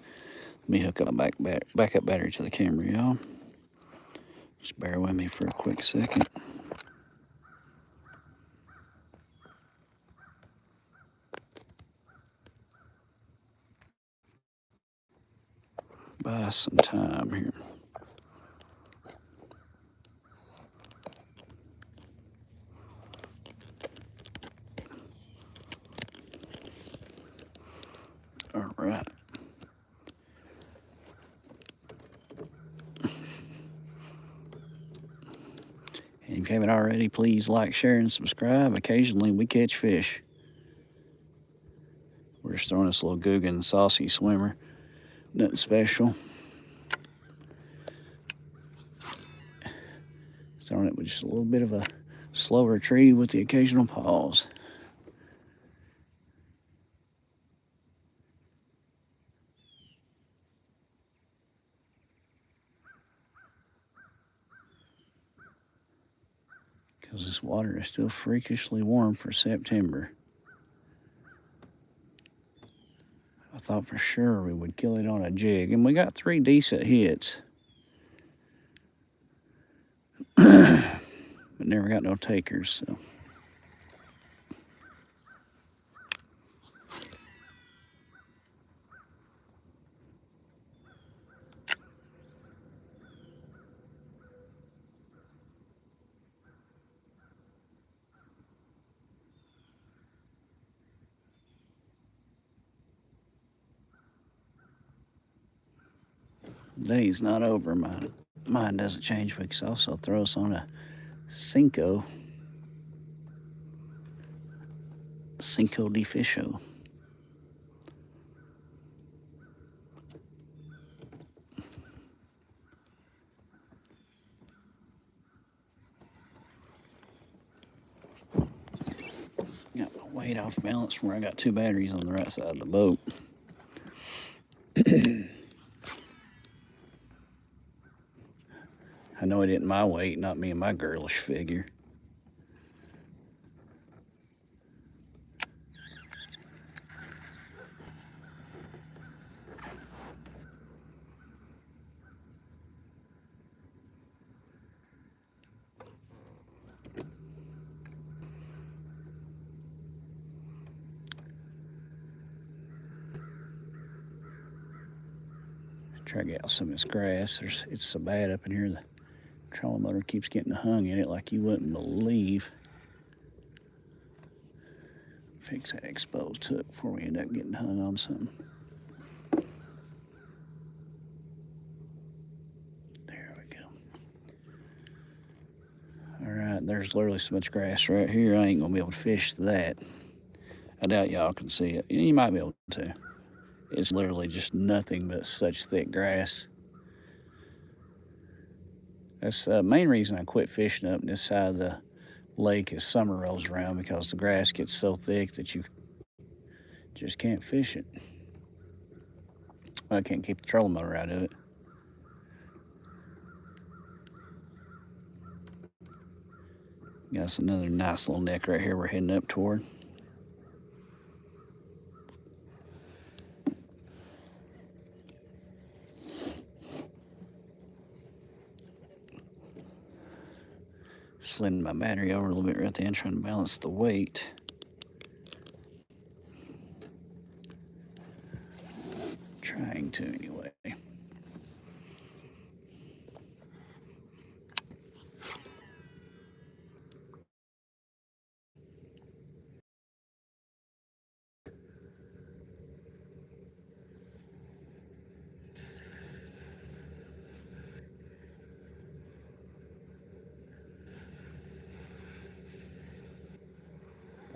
Let me hook up my backup battery to the camera, y'all. Just bear with me for a quick second. Buy some time here. All right. And if you haven't already, please like, share, and subscribe. Occasionally we catch fish. We're just throwing this little Guggen saucy swimmer. Nothing special. Throwing it with just a little bit of a slow retrieve with the occasional pause. Because this water is still freakishly warm for September. I thought for sure we would kill it on a jig, and we got 3 decent hits. But never got no takers, so. Day's not over. My mind doesn't change. We can also throw us on a Cinco de Fisho. Got my weight off balance from where I got 2 batteries on the right side of the boat. I know it isn't my weight, not me and my girlish figure. Try to get out some of this grass. It's so bad up in here. The trolling motor keeps getting hung in it like you wouldn't believe. Fix that exposed hook before we end up getting hung on something. There we go. All right, there's literally so much grass right here. I ain't gonna be able to fish that. I doubt y'all can see it. You might be able to. It's literally just nothing but such thick grass. That's the main reason I quit fishing up this side of the lake as summer rolls around, because the grass gets so thick that you just can't fish it. Well, I can't keep the trolling motor out of it. Got us another nice little neck right here we're heading up toward. Sliding my battery over a little bit right then, trying to balance the weight. Trying to anyway.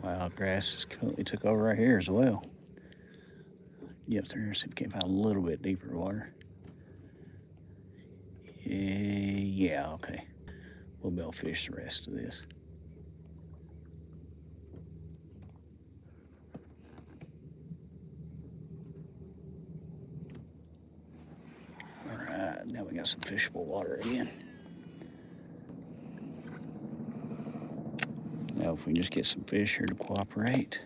Wow, grass just completely took over right here as well. Get up there and see if we can find a little bit deeper water. Yeah, okay. We'll be able to fish the rest of this. All right, now we got some fishable water again. Now if we can just get some fish here to cooperate.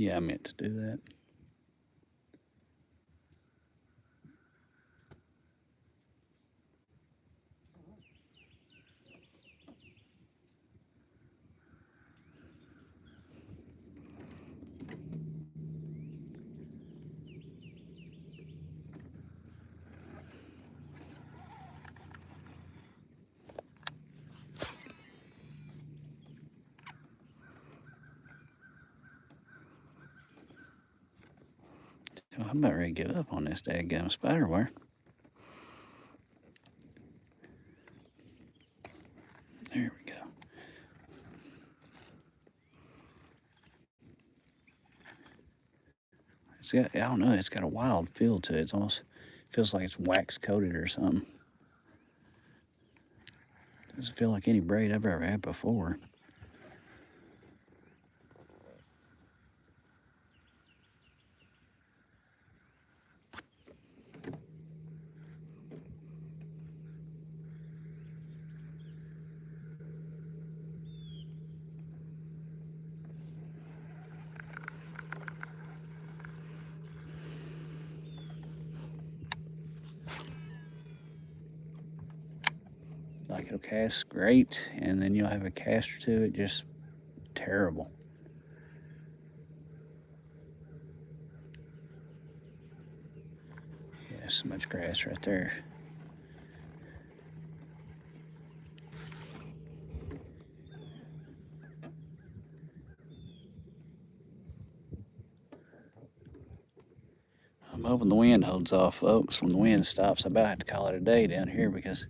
Yeah, I meant to do that. I'm about ready to give up on this daggum spiderware. There we go. It's got, I don't know, it's got a wild feel to it. It's almost feels like it's wax coated or something. Doesn't feel like any braid I've ever had before. Like it'll cast great, and then you'll have a cast or two, it just terrible. Yeah, so much grass right there. I'm hoping the wind holds off, folks. When the wind stops, I about have to call it a day down here because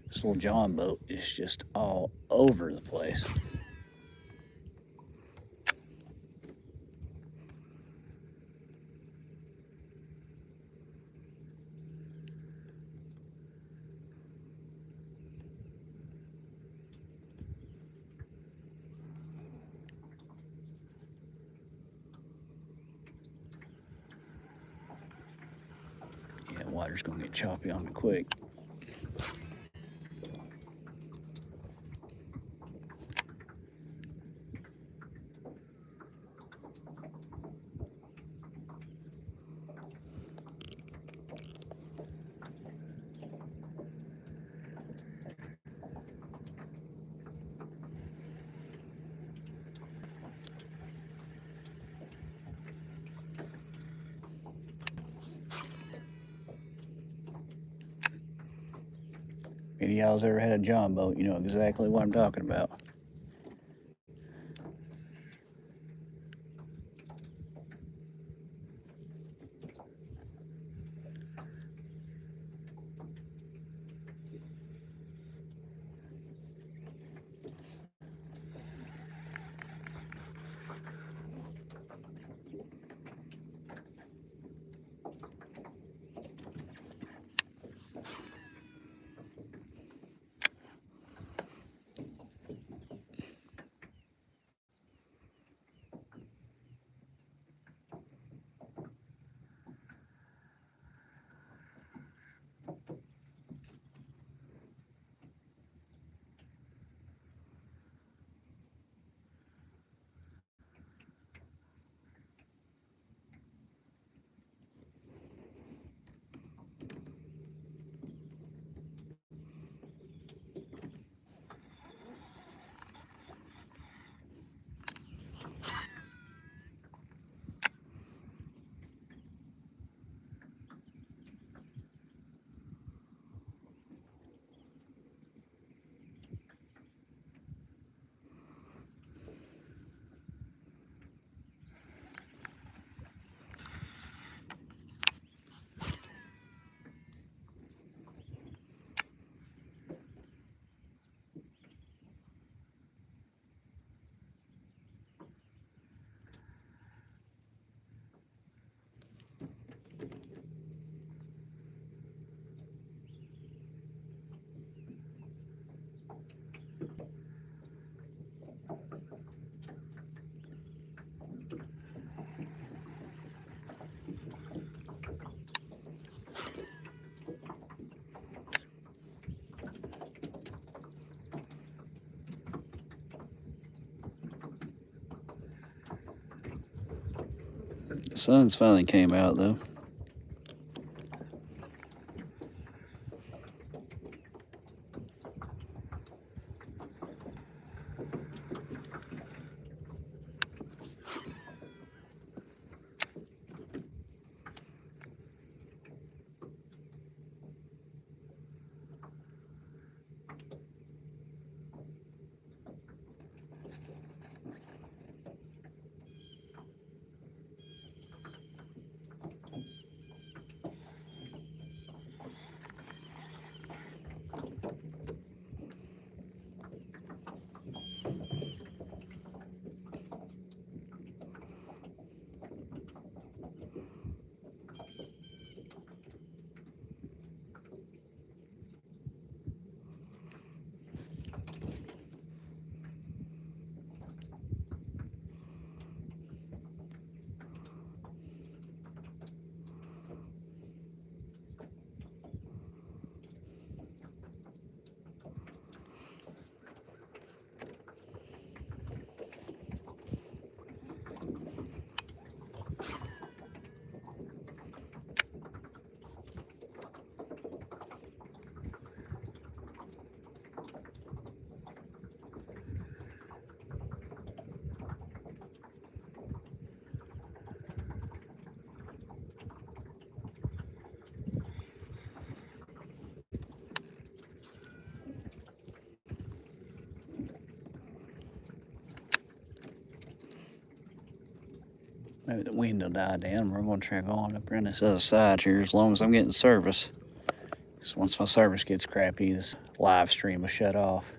this little John boat is just all over the place. Yeah, water's gonna get choppy on me quick. If any of y'all's ever had a John boat, you know exactly what I'm talking about. The sun's finally came out though. Maybe the wind will die down. We're going to try going up around this other side here as long as I'm getting service. Because once my service gets crappy, this live stream will shut off.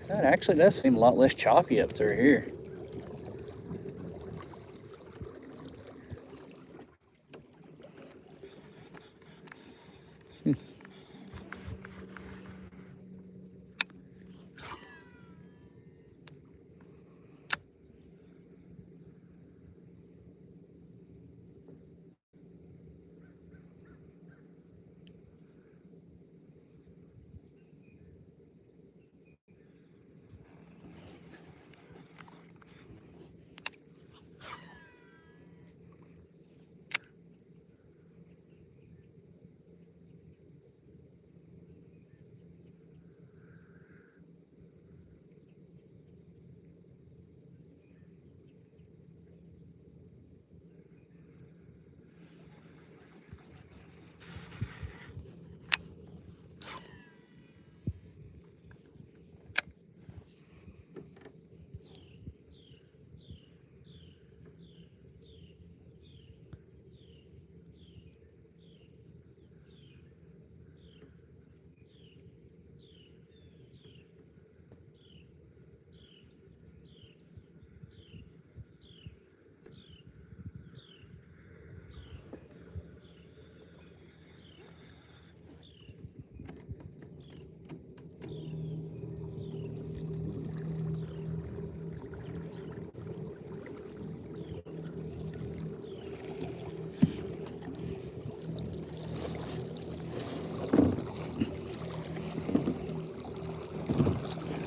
It actually does seem a lot less choppy up through here.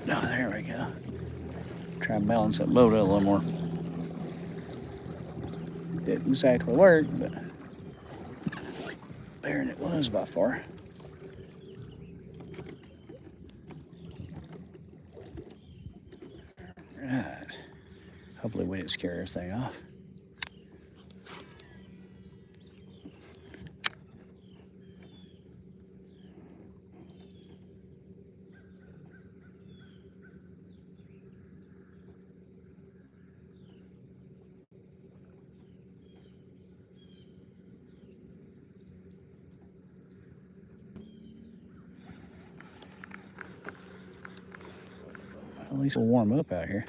Oh, there we go. Try and balance that boat out a little more. Didn't exactly work, but there it was by far. Right. Hopefully we didn't scare everything off. At least we'll warm up out here.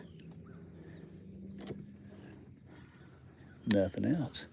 Nothing else.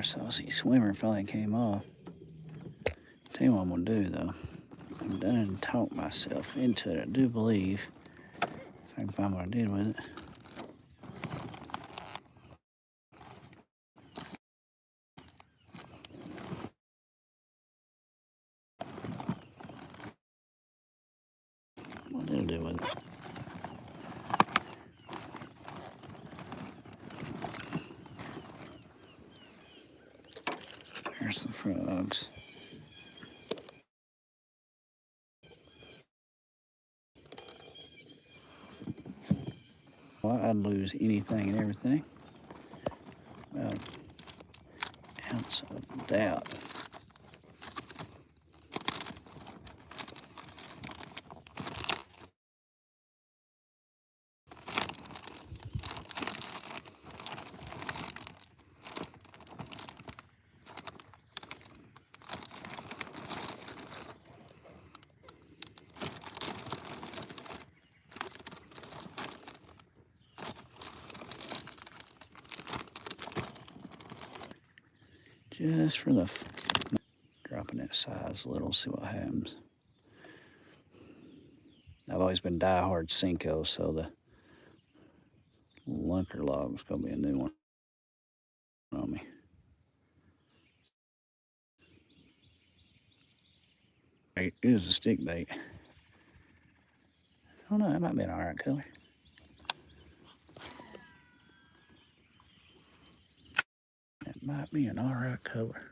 I saw a swimmer finally came off. Tell you what I'm gonna do though. I'm done talk myself into it. I do believe, if I can find what I did with it. What did I do with it? There's the frogs. Well, I'd lose anything and everything. Well, ounce of doubt. Just for the dropping that size a little, see what happens. I've always been diehard Cinco, so the lunker log is gonna be a new one on me. It is a stick bait. I don't know, that might be an alright color. That might be an alright color.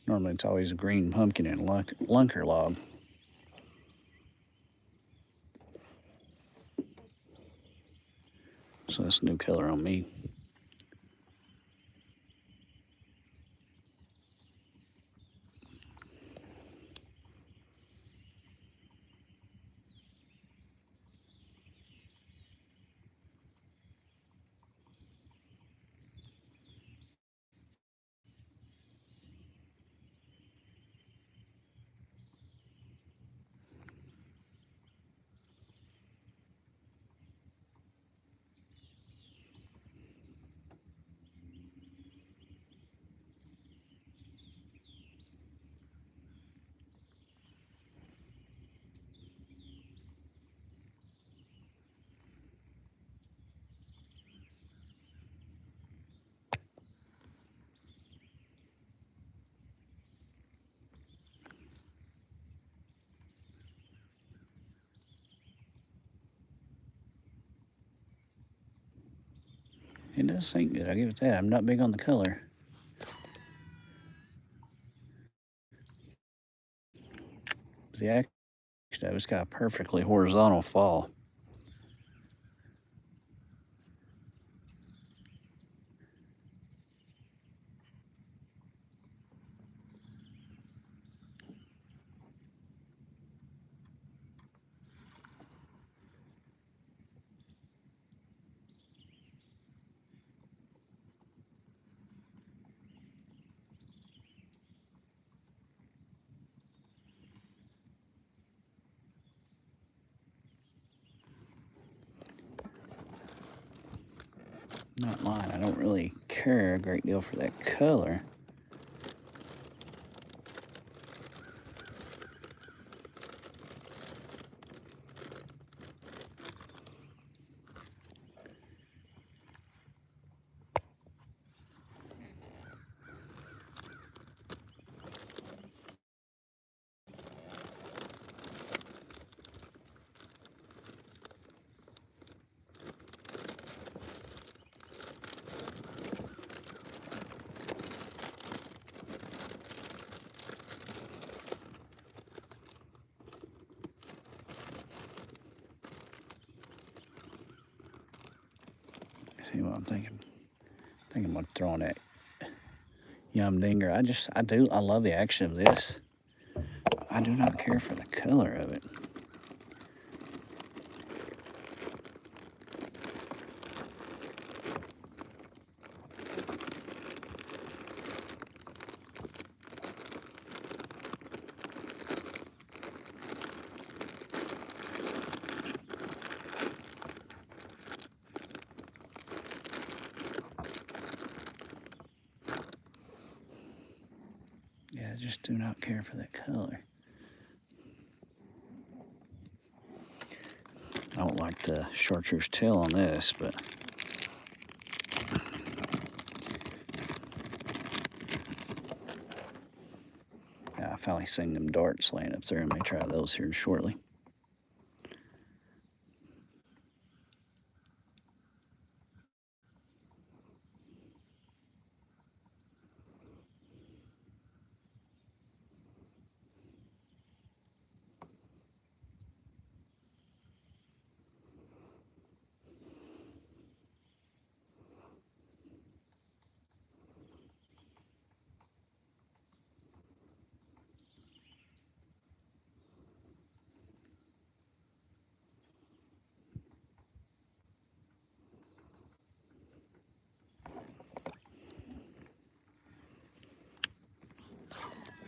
Normally it's always a green pumpkin and lunker log. So that's a new color on me. It does sink good, I'll give it that. I'm not big on the color. The action, it's got a perfectly horizontal fall. Not lying, I don't really care a great deal for that color. See what I'm thinking? I think I'm gonna throw on that Yum Dinger. I love the action of this. I do not care for the color of it. Yeah, I just do not care for that color. I don't like the chartreuse tail on this, but yeah, I finally seen them darts laying up there. I may try those here shortly.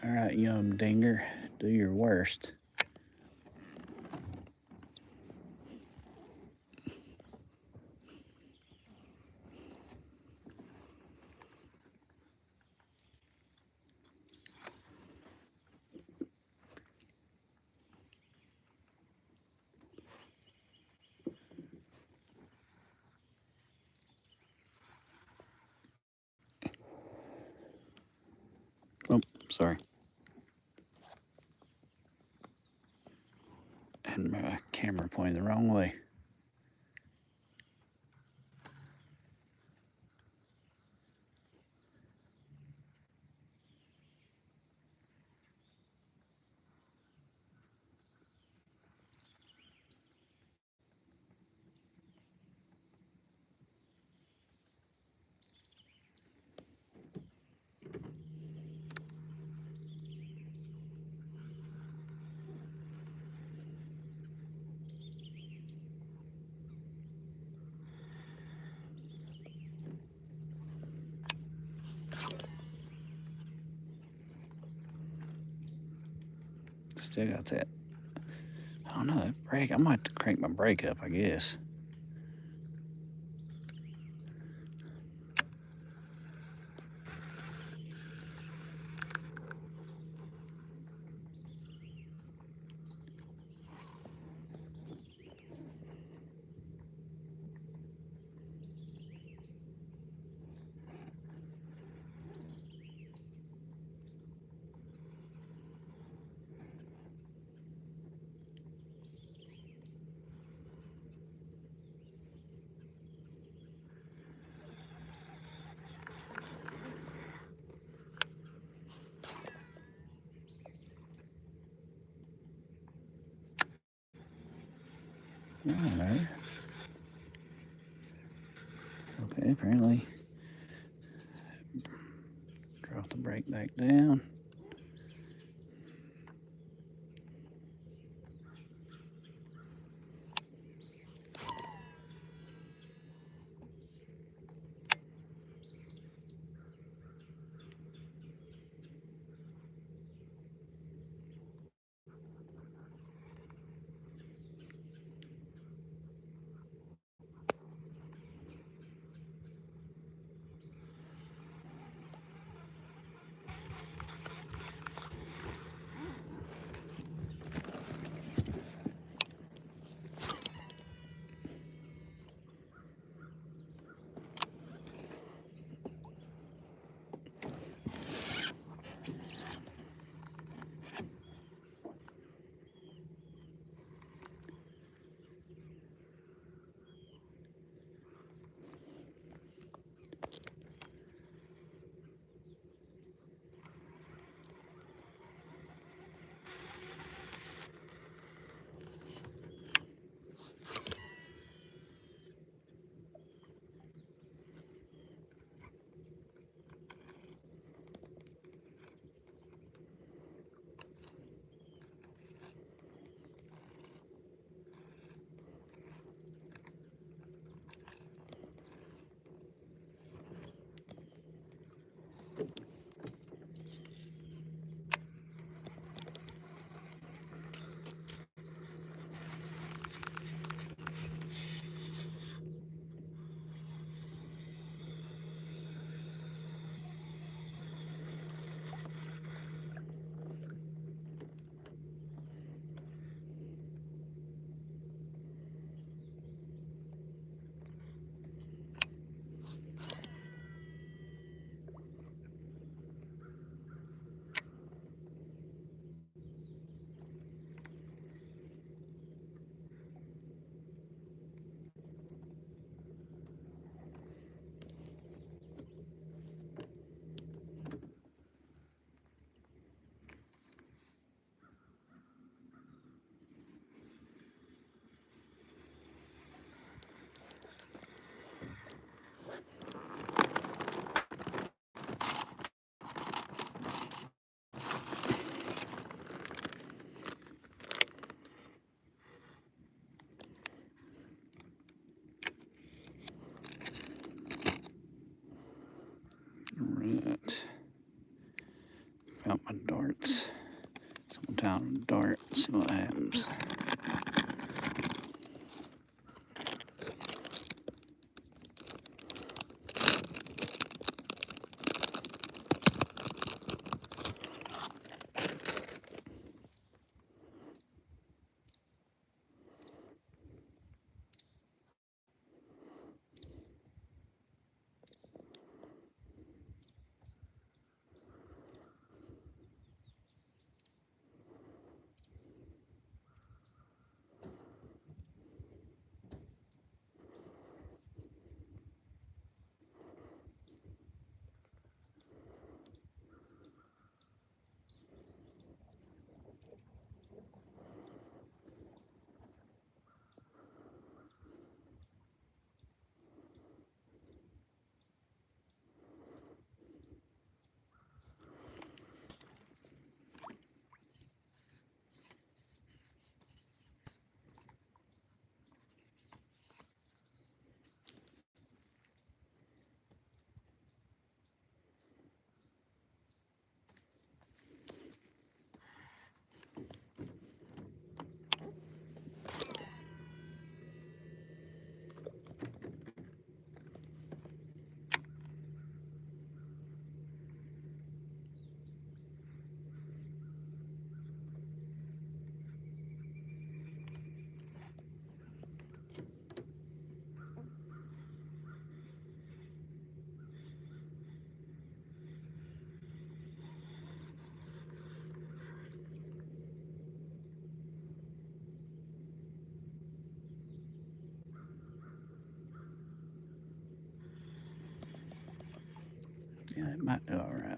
All right, young dinger, do your worst. Oh, sorry. And my camera pointed the wrong way. Still got that. I don't know, that brake. I might have to crank my brake up, I guess. All right. Okay, apparently drop the brake back down. Out my darts. Someone down a dart, see what happens. Yeah, it might do all right.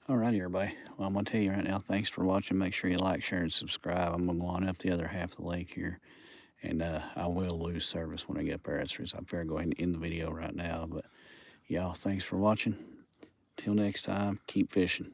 Alrighty, everybody. Well, I'm going to tell you right now, thanks for watching. Make sure you like, share, and subscribe. I'm going to go on up the other half of the lake here, and I will lose service when I get up there. So I'm fair go ahead and end the video right now. But, y'all, thanks for watching. Till next time, keep fishing.